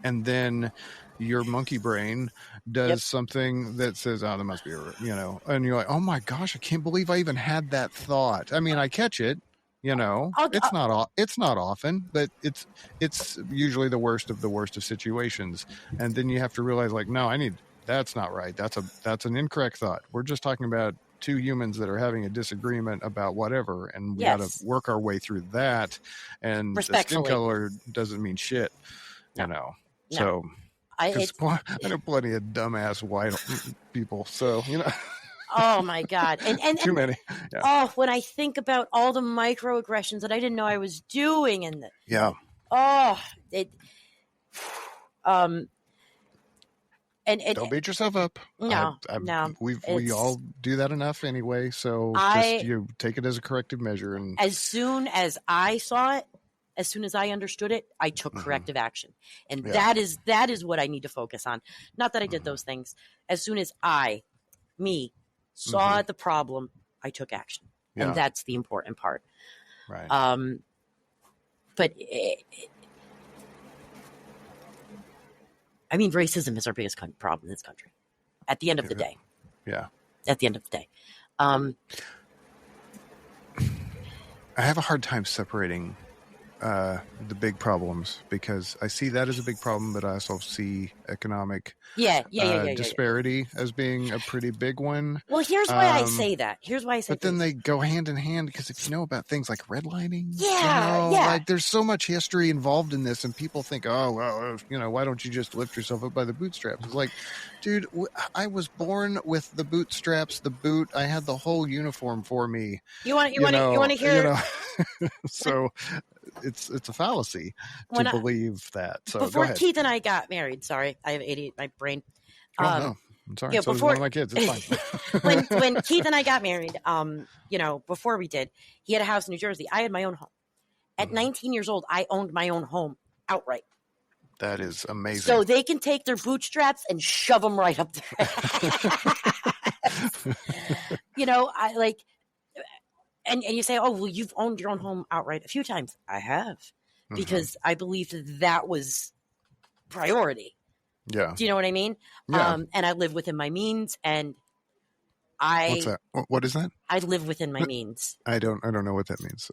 And then your monkey brain does something that says, oh, there must be and you're like, oh my gosh, I can't believe I even had that thought. I mean, I catch it. It's not often, but it's usually the worst of situations. And then you have to realize, like, no, that's not right. That's an incorrect thought. We're just talking about two humans that are having a disagreement about whatever, and we got to work our way through that. And the skin color doesn't mean shit, So I know plenty of dumbass white people. So Oh my God. And too many. Yeah. Oh, when I think about all the microaggressions that I didn't know I was doing don't beat yourself up. No. We all do that enough anyway. So you take it as a corrective measure. And as soon as I saw it, as soon as I understood it, I took corrective action. And that is what I need to focus on. Not that I did those things. As soon as me saw the problem, I took action. And that's the important part. Right. But racism is our biggest problem in this country. At the end of the day. Yeah. At the end of the day. I have a hard time separating the big problems, because I see that as a big problem, but I also see economic disparity as being a pretty big one. Well, here's why I say that. But then they go hand in hand, because if you know about things like redlining, like there's so much history involved in this, and people think, oh, well, why don't you just lift yourself up by the bootstraps? It's like, dude, I was born with the bootstraps, the boot. I had the whole uniform for me. You want to hear? So it's a fallacy to believe that. So before Keith and I got married, sorry, I have ADHD, my brain. No, I'm sorry. So before one of my kids, it's fine. when Keith and I got married, before we did, he had a house in New Jersey. I had my own home. At 19 years old, I owned my own home outright. That is amazing. So they can take their bootstraps and shove them right up there. I like. And you say, oh, well, you've owned your own home outright a few times. I have, because I believed that was priority. Yeah. Do you know what I mean? Yeah. And I live within my means, and What's that? What is that? I live within my means. I don't know what that means.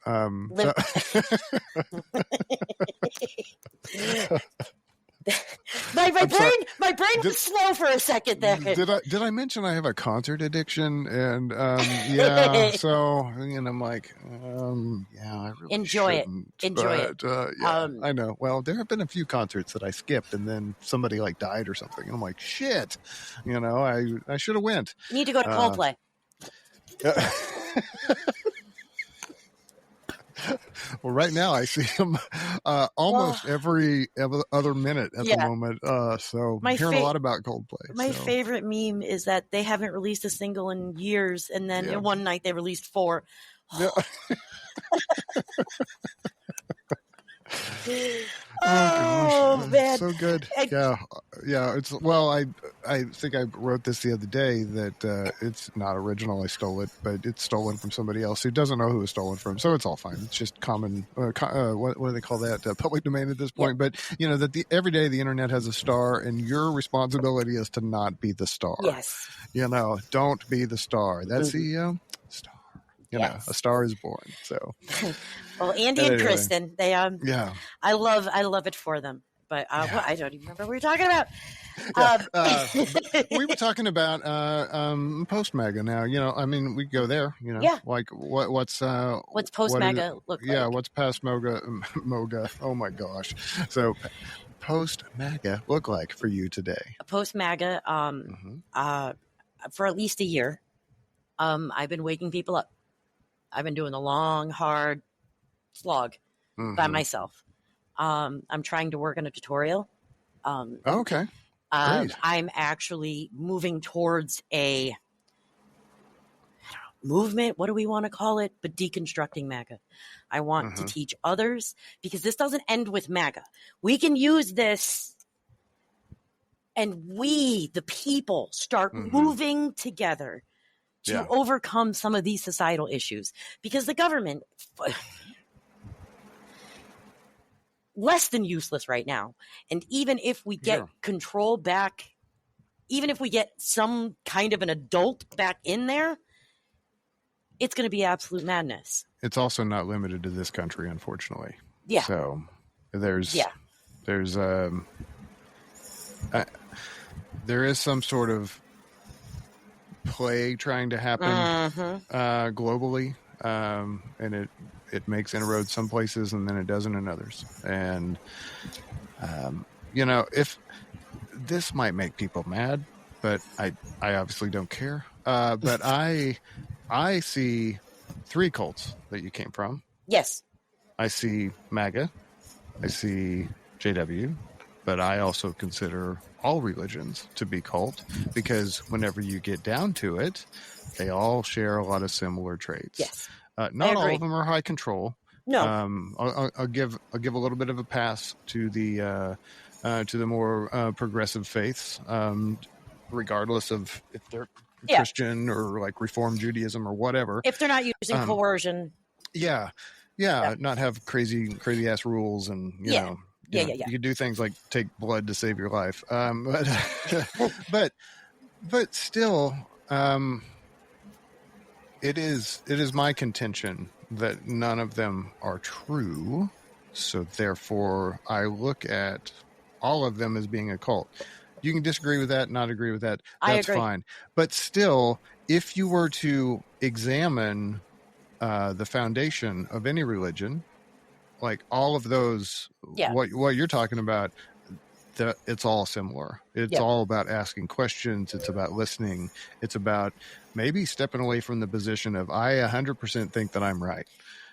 My brain was slow for a second there. Did I mention I have a concert addiction? And so I'm like, I really enjoy shouldn't. Enjoy it. I know. Well, there have been a few concerts that I skipped, and then somebody like died or something. And I'm like, shit. I should have went. You need to go to Coldplay. Well, right now I see him almost every other minute at the moment. So I'm hearing a lot about Coldplay. My favorite meme is that they haven't released a single in years, and then in one night they released 4. Oh man, so good. Yeah. It's I think I wrote this the other day that it's not original. I stole it, but it's stolen from somebody else who doesn't know who it's stolen from. So it's all fine. It's just common. What do they call that? Public domain at this point. Yep. But that every day the internet has a star, and your responsibility is to not be the star. Yes. Don't be the star. That's the star. Yes. A star is born. So, well, Andy and Kristen, they I love it for them. But I don't even remember what we were talking about. We were talking about post MAGA. Now, I mean, we go there. Like what's post MAGA look like? Yeah, what's past MAGA? Oh my gosh! So, post MAGA look like for you today? Post MAGA, for at least a year, I've been waking people up. I've been doing the long, hard slog by myself. I'm trying to work on a tutorial. Okay. Great. I'm actually moving towards a movement. What do we want to call it? But deconstructing MAGA. I want to teach others, because this doesn't end with MAGA. We can use this, and we, the people, start moving together to overcome some of these societal issues, because the government less than useless right now. And even if we get control back, even if we get some kind of an adult back in there, it's going to be absolute madness. It's also not limited to this country, unfortunately. Yeah. So there is some sort of play trying to happen globally, and it makes inroads some places and then it doesn't in others. And if this might make people mad, but I obviously don't care. But I see 3 cults that you came from. Yes. I see MAGA, I see JW, but I also consider all religions to be cult, because whenever you get down to it, they all share a lot of similar traits. Yes. Not all of them are high control. No. I'll give a little bit of a pass to the more progressive faiths, regardless of if they're Christian or like Reformed Judaism or whatever. If they're not using coercion. Yeah. Not have crazy ass rules, and you know. You could do things like take blood to save your life. But still, it is my contention that none of them are true. So therefore, I look at all of them as being a cult. You can disagree with that, not agree with that. That's fine. But still, if you were to examine the foundation of any religion, like all of those, what you're talking about, it's all similar. It's all about asking questions. It's about listening. It's about maybe stepping away from the position of I 100% think that I'm right.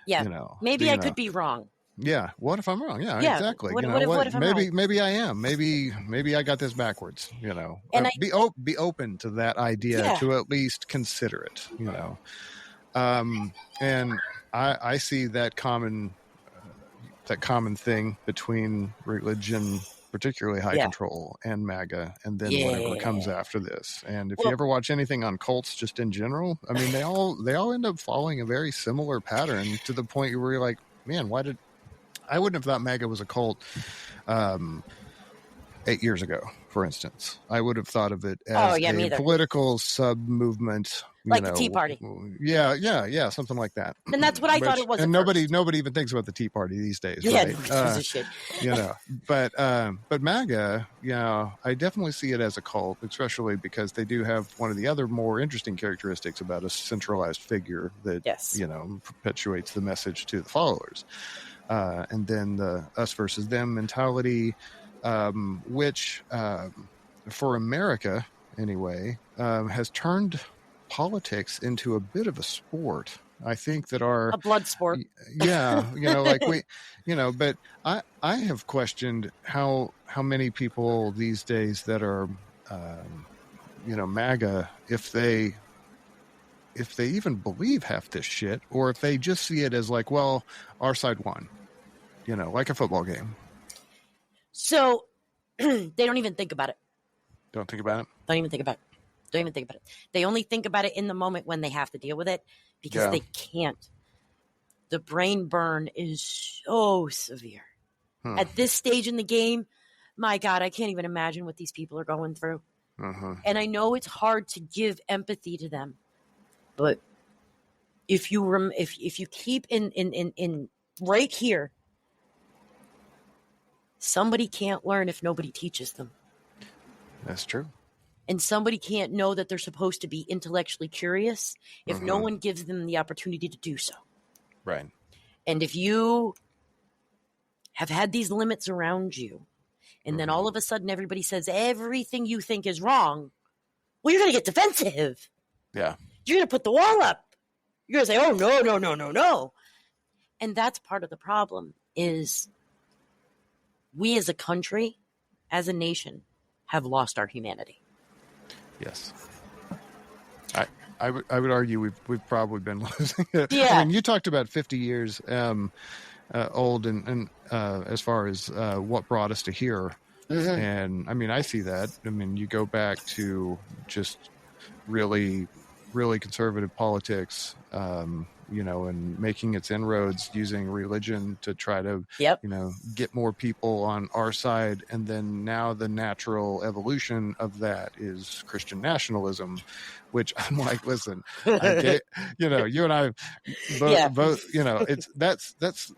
Yeah. Maybe I could be wrong. Yeah. What if I'm wrong? Yeah, exactly. What if I'm wrong? Maybe I am. Maybe I got this backwards. And be open to that idea, to at least consider it. And I see that common thing between religion, particularly high control, and MAGA, and then whatever comes after this. And if you ever watch anything on cults, just in general, I mean, they all end up following a very similar pattern, to the point where you're like, man, I wouldn't have thought MAGA was a cult 8 years ago, for instance. I would have thought of it as a political sub-movement. Like the Tea Party. Yeah, something like that. And that's what I thought it was. And nobody even thinks about the Tea Party these days, right? Shit. But MAGA, I definitely see it as a cult, especially because they do have one of the other more interesting characteristics about a centralized figure that perpetuates the message to the followers. And then the us versus them mentality, which for America anyway, has turned politics into a bit of a sport. I think that a blood sport. But I have questioned how many people these days that are, MAGA, if they even believe half this shit, or if they just see it as like, well, our side won. like a football game. So they don't even think about it. Don't think about it? Don't even think about it. They only think about it in the moment when they have to deal with it because they can't. The brain burn is so severe. At this stage in the game, my God, I can't even imagine what these people are going through. And I know it's hard to give empathy to them, but if you keep in right here, somebody can't learn if nobody teaches them. That's true. And somebody can't know that they're supposed to be intellectually curious if no one gives them the opportunity to do so. Right. And if you have had these limits around you, and then all of a sudden everybody says everything you think is wrong, well, you're going to get defensive. Yeah. You're going to put the wall up. You're going to say, oh, no. And that's part of the problem is we as a country, as a nation, have lost our humanity. Yes. I would argue we've probably been losing it. Yeah. I mean, you talked about 50 years old and as far as what brought us to here. And I mean, I see that. I mean, you go back to just really, really conservative politics, and making its inroads using religion to try to, get more people on our side. And then now the natural evolution of that is Christian nationalism, which I'm like, listen, you and I both, that's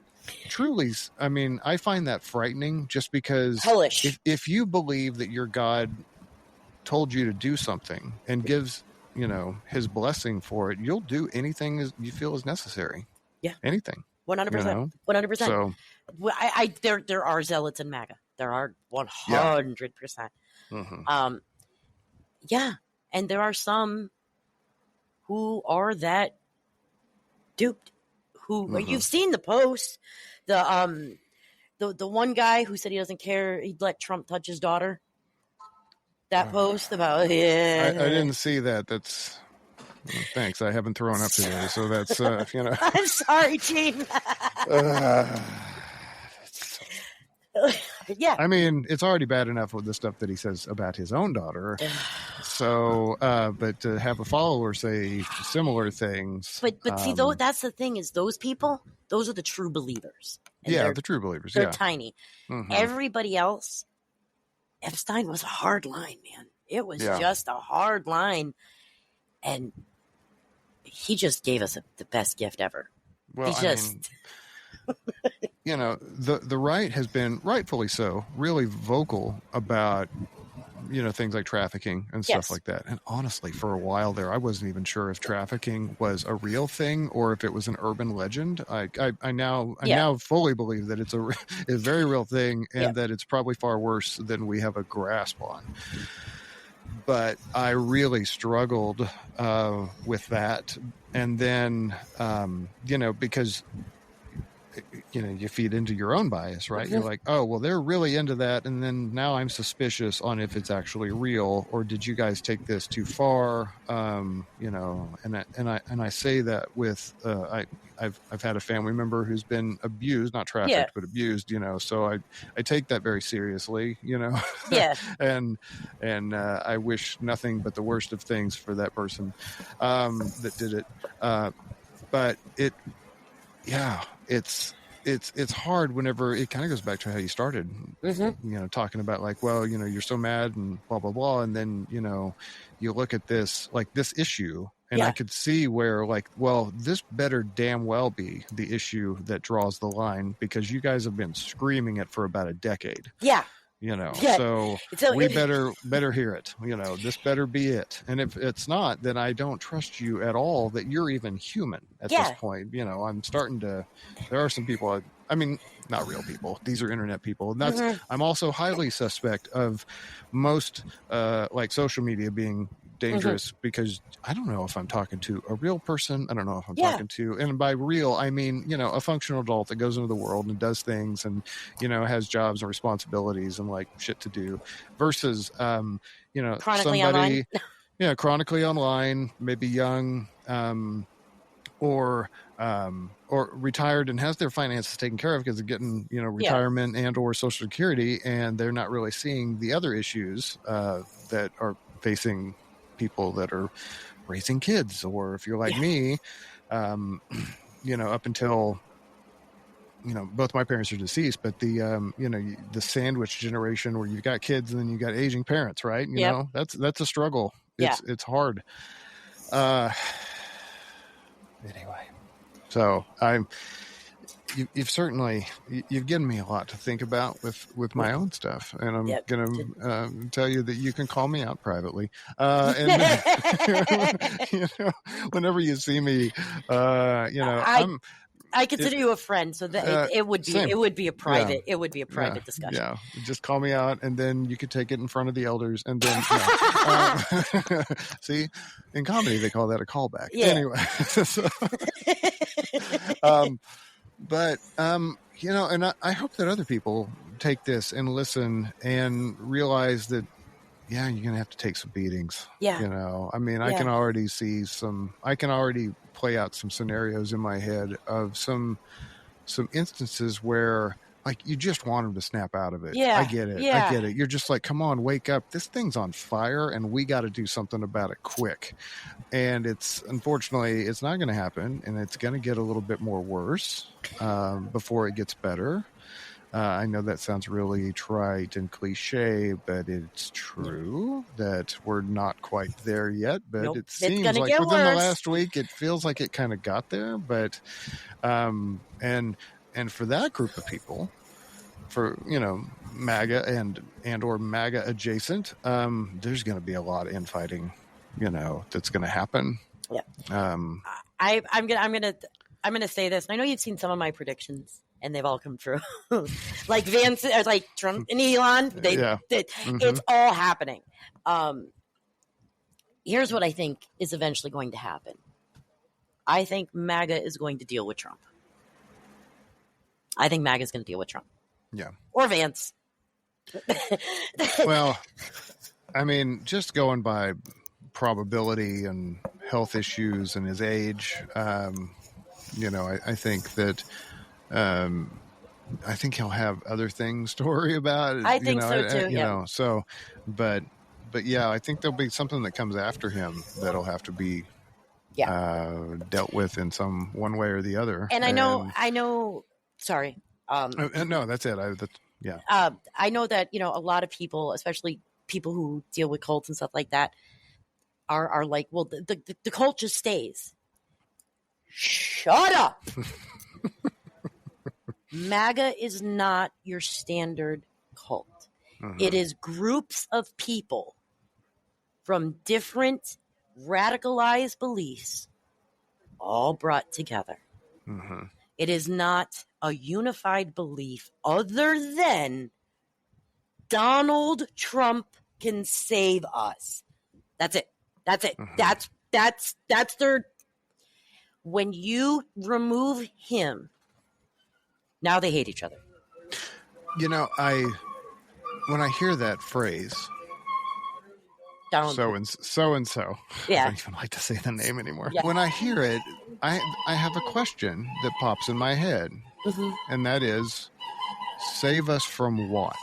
truly, I mean, I find that frightening just because hellish. If you believe that your God told you to do something and gives, his blessing for it, you'll do anything you feel is necessary. Yeah. Anything. 100%. 100%. So there are zealots in MAGA. There are 100%. Yeah. And there are some who are that duped. You've seen the posts, the one guy who said he doesn't care, he'd let Trump touch his daughter. That post about I didn't see that. That's thanks. I haven't thrown up today, so that's I'm sorry, Gene. Yeah. I mean, it's already bad enough with the stuff that he says about his own daughter. So, but to have a follower say similar things. But see, though, that's the thing is those people, those are the true believers. And the true believers. They're tiny. Everybody else, Epstein was a hard line, man. It was just a hard line. And he just gave us the best gift ever. Well, the right has been, rightfully so, really vocal about, things like trafficking and stuff like that. And honestly, for a while there, I wasn't even sure if trafficking was a real thing or if it was an urban legend. I now fully believe that it's a very real thing and that it's probably far worse than we have a grasp on. But I really struggled with that. And then, because you feed into your own bias, right? You're like, oh, well, they're really into that. And then now I'm suspicious on if it's actually real, or did you guys take this too far? And I say that with, I've had a family member who's been abused, not trafficked, but abused, so I take that very seriously, and I wish nothing but the worst of things for that person, that did it. But it's hard whenever it kind of goes back to how you started, talking about like, well, you're so mad and blah, blah, blah. And then, you look at this, like this issue, and I could see where like, well, this better damn well be the issue that draws the line because you guys have been screaming it for about a decade. Yeah. So we better hear it. This better be it. And if it's not, then I don't trust you at all that you're even human at this point. I'm starting to, there are some people, I mean, not real people. These are internet people. And that's, I'm also highly suspect of most, like social media being dangerous because I don't know if I'm talking to a real person. I don't know if I'm talking to, and by real, I mean, a functional adult that goes into the world and does things and, has jobs and responsibilities and like shit to do versus, chronically somebody, online. chronically online, maybe young, or retired and has their finances taken care of because they're getting, retirement and or Social Security, and they're not really seeing the other issues that are facing people that are raising kids. Or if you're like me, up until, both my parents are deceased, but the sandwich generation where you've got kids and then you've got aging parents, right? That's a struggle. It's hard. Anyway, so you've certainly given me a lot to think about with my own stuff, and I'm going to tell you that you can call me out privately, and whenever you see me, I consider you a friend, so that it would be a private discussion. Yeah, just call me out, and then you could take it in front of the elders, and then see, in comedy they call that a callback. Yeah. Anyway, and I hope that other people take this and listen and realize that, you're going to have to take some beatings. Yeah. I can already play out some scenarios in my head of some instances where, like, you just want them to snap out of it. Yeah. I get it. Yeah. I get it. You're just like, come on, wake up. This thing's on fire and we got to do something about it quick. And unfortunately, it's not going to happen, and it's going to get a little bit more worse before it gets better. I know that sounds really trite and cliche, but it's true that we're not quite there yet. But it seems like within the last week, it feels like it kind of got there. But and for that group of people, for MAGA and or MAGA adjacent, there's going to be a lot of infighting, that's going to happen. Yeah. I'm gonna say this. I know you've seen some of my predictions, and they've all come true. Like Vance, or like Trump and Elon, it's all happening. Here's what I think is eventually going to happen. I think MAGA is going to deal with Trump. I think MAGA is going to deal with Trump. Yeah. Or Vance. Well, just going by probability and health issues and his age, I think that I think he'll have other things to worry about. I think so too. So, but yeah, I think there'll be something that comes after him that'll have to be dealt with in one way or the other. And I know. Sorry. No, that's it. I know that a lot of people, especially people who deal with cults and stuff like that, are like, well, the cult just stays. Shut up. MAGA is not your standard cult. It is groups of people from different radicalized beliefs all brought together. It is not a unified belief other than Donald Trump can save us. That's it. That's their. When you remove him, now they hate each other. When I hear that phrase, so and so. Yeah. I don't even like to say the name anymore. Yeah. When I hear it, I have a question that pops in my head, and that is, save us from what?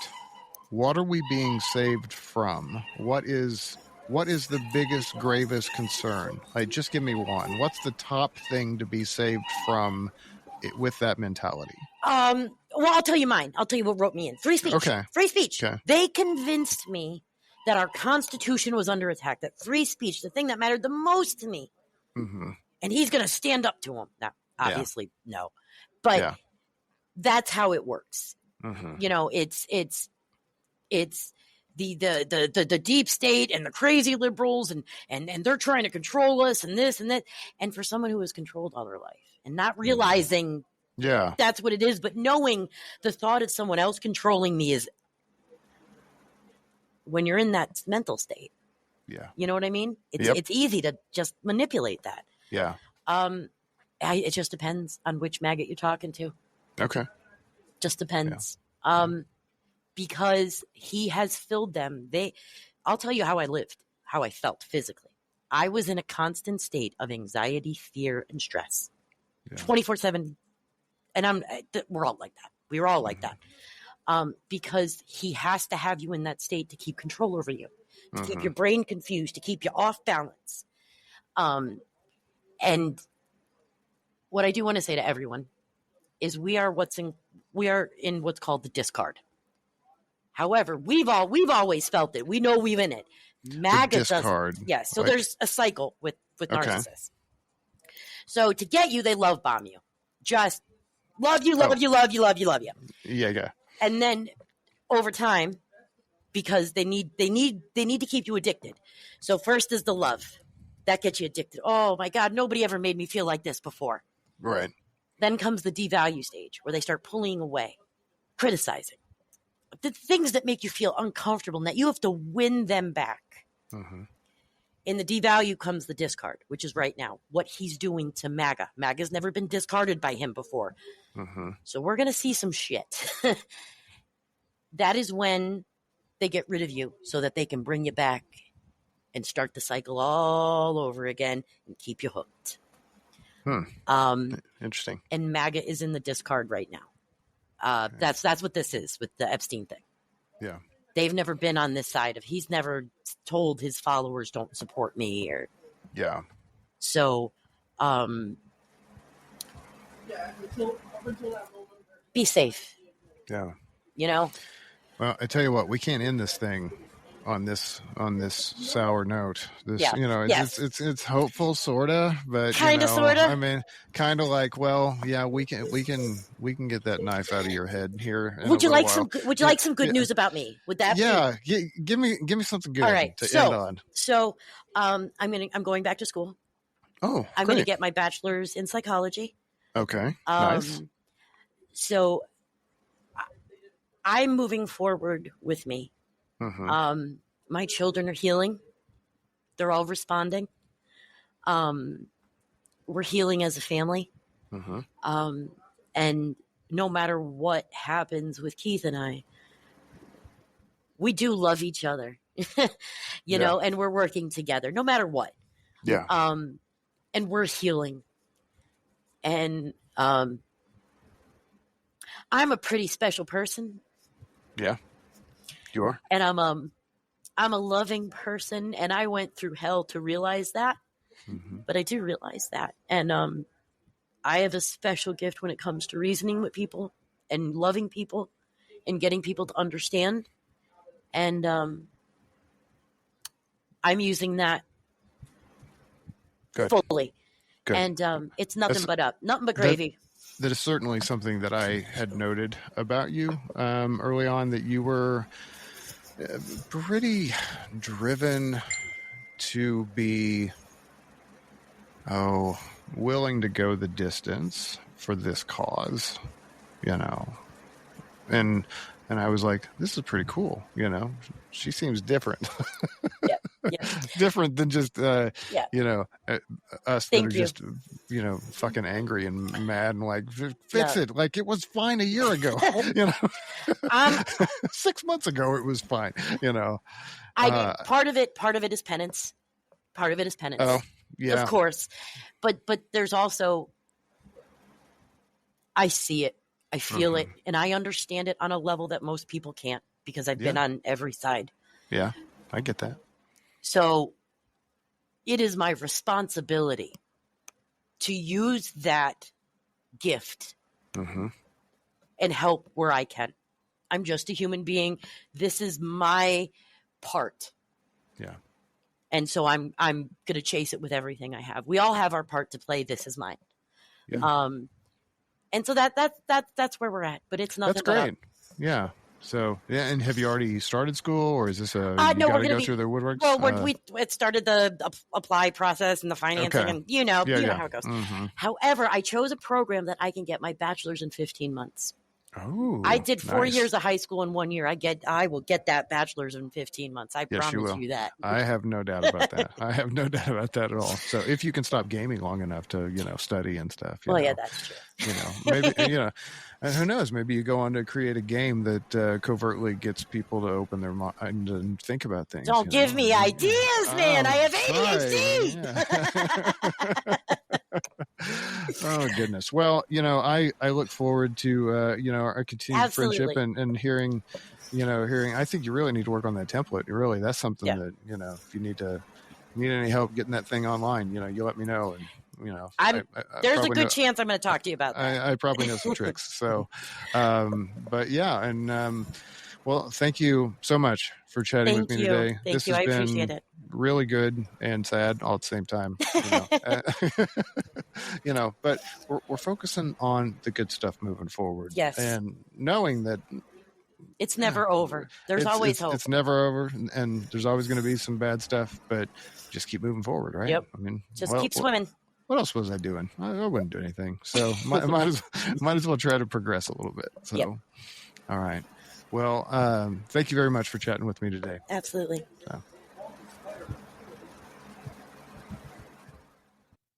What are we being saved from? What is the biggest, gravest concern? Like, just give me one. What's the top thing to be saved from with that mentality? Well, I'll tell you mine. I'll tell you what wrote me in. Free speech. Okay. Free speech. Okay. They convinced me that our Constitution was under attack, that free speech, the thing that mattered the most to me. And he's going to stand up to him. Now, obviously, no. But that's how it works. It's the deep state and the crazy liberals and they're trying to control us and this and that. And for someone who has controlled all their life and not realizing that's what it is, but knowing the thought of someone else controlling me is when you're in that mental state. Yeah. You know what I mean? It's easy to just manipulate that. Yeah. It just depends on which maggot you're talking to. Okay. Just depends. Yeah. Because he has filled them. I'll tell you how I lived, how I felt physically. I was in a constant state of anxiety, fear, and stress, 24/7. And we're all like that. We were all like that. Because he has to have you in that state to keep control over you, to keep your brain confused, to keep you off balance. And what I do want to say to everyone is we are in what's called the discard. However, we've always felt it. We know we're in it. MAGA doesn't. Yes. So there's a cycle with narcissists. So to get you, they love bomb you. Just love you. Yeah. And then over time, because they need to keep you addicted. So first is the love. That gets you addicted. Oh my God, nobody ever made me feel like this before. Right. Then comes the devalue stage where they start pulling away, criticizing. The things that make you feel uncomfortable and that you have to win them back. In the devalue comes the discard, which is right now what he's doing to MAGA. MAGA's never been discarded by him before. So we're going to see some shit. That is when they get rid of you so that they can bring you back and start the cycle all over again and keep you hooked. Interesting. And MAGA is in the discard right now. That's what this is with the Epstein thing. Yeah. They've never been on this side he's never told his followers don't support me or. Yeah. So, be safe. Yeah. You know? Well, I tell you what, we can't end this thing on this sour note. It's hopeful, sorta, but kinda, sorta. I mean, kind of like, well, yeah, we can get that knife out of your head here. Would you like some good news about me? Would that? Yeah, give me something good. All right, to end on. So, I'm going back to school. Oh, I'm going to get my bachelor's in psychology. Okay, nice. So, I'm moving forward with me. My children are healing. They're all responding. We're healing as a family. And no matter what happens with Keith and I, we do love each other, you know, and we're working together no matter what. Yeah. And we're healing. And I'm a pretty special person. Yeah, you are. And I'm a loving person, and I went through hell to realize that. But I do realize that, and I have a special gift when it comes to reasoning with people and loving people and getting people to understand. And I'm using that fully. Good. And it's nothing but gravy. That is certainly something that I had noted about you early on, that you were pretty driven to be, willing to go the distance for this cause, you know. And I was like, this is pretty cool, you know. She seems different. Yeah. Different than just, us Thank that are just, fucking angry and mad and like, fix it. Like, it was fine a year ago, you know. 6 months ago, it was fine, you know. Part of it is penance. Oh, yeah. Of course. But there's also, I see it. I feel it. And I understand it on a level that most people can't, because I've been on every side. Yeah, I get that. So it is my responsibility to use that gift and help where I can. I'm just a human being. This is my part. Yeah. And so I'm going to chase it with everything I have. We all have our part to play. This is mine. Yeah. And so that's where we're at. But it's nothing. That's great. Yeah. So, yeah, and have you already started school, or is this no, we're going to go through the woodworks? Well, it started the apply process and the financing, and you know how it goes. However, I chose a program that I can get my bachelor's in 15 months. Oh, I did 4 nice. years of high school in 1 year. I will get that bachelor's in 15 months. I promise you that. I have no doubt about that. I have no doubt about that at all. So if you can stop gaming long enough to, study and stuff. Yeah, that's true. Maybe, and who knows? Maybe you go on to create a game that covertly gets people to open their mind and think about things. Don't give me ideas, man. I have ADHD. Yeah. Oh goodness. Well, I look forward to our continued friendship and hearing. I think you really need to work on that template. Really, that's something that if you need any help getting that thing online, you let me know. And there's a good chance I'm going to talk to you about that. I probably know some tricks. So, but yeah, and well, thank you so much for chatting with me today. Thank you. I appreciate it. Really good and sad all at the same time. But we're focusing on the good stuff moving forward. Yes, and knowing that it's never over. There's always hope. It's never over, and there's always going to be some bad stuff, but just keep moving forward, right? Yep. Just keep swimming. What else was I doing? I wouldn't do anything. So might as well try to progress a little bit. So, All right. Well, thank you very much for chatting with me today. Absolutely. So.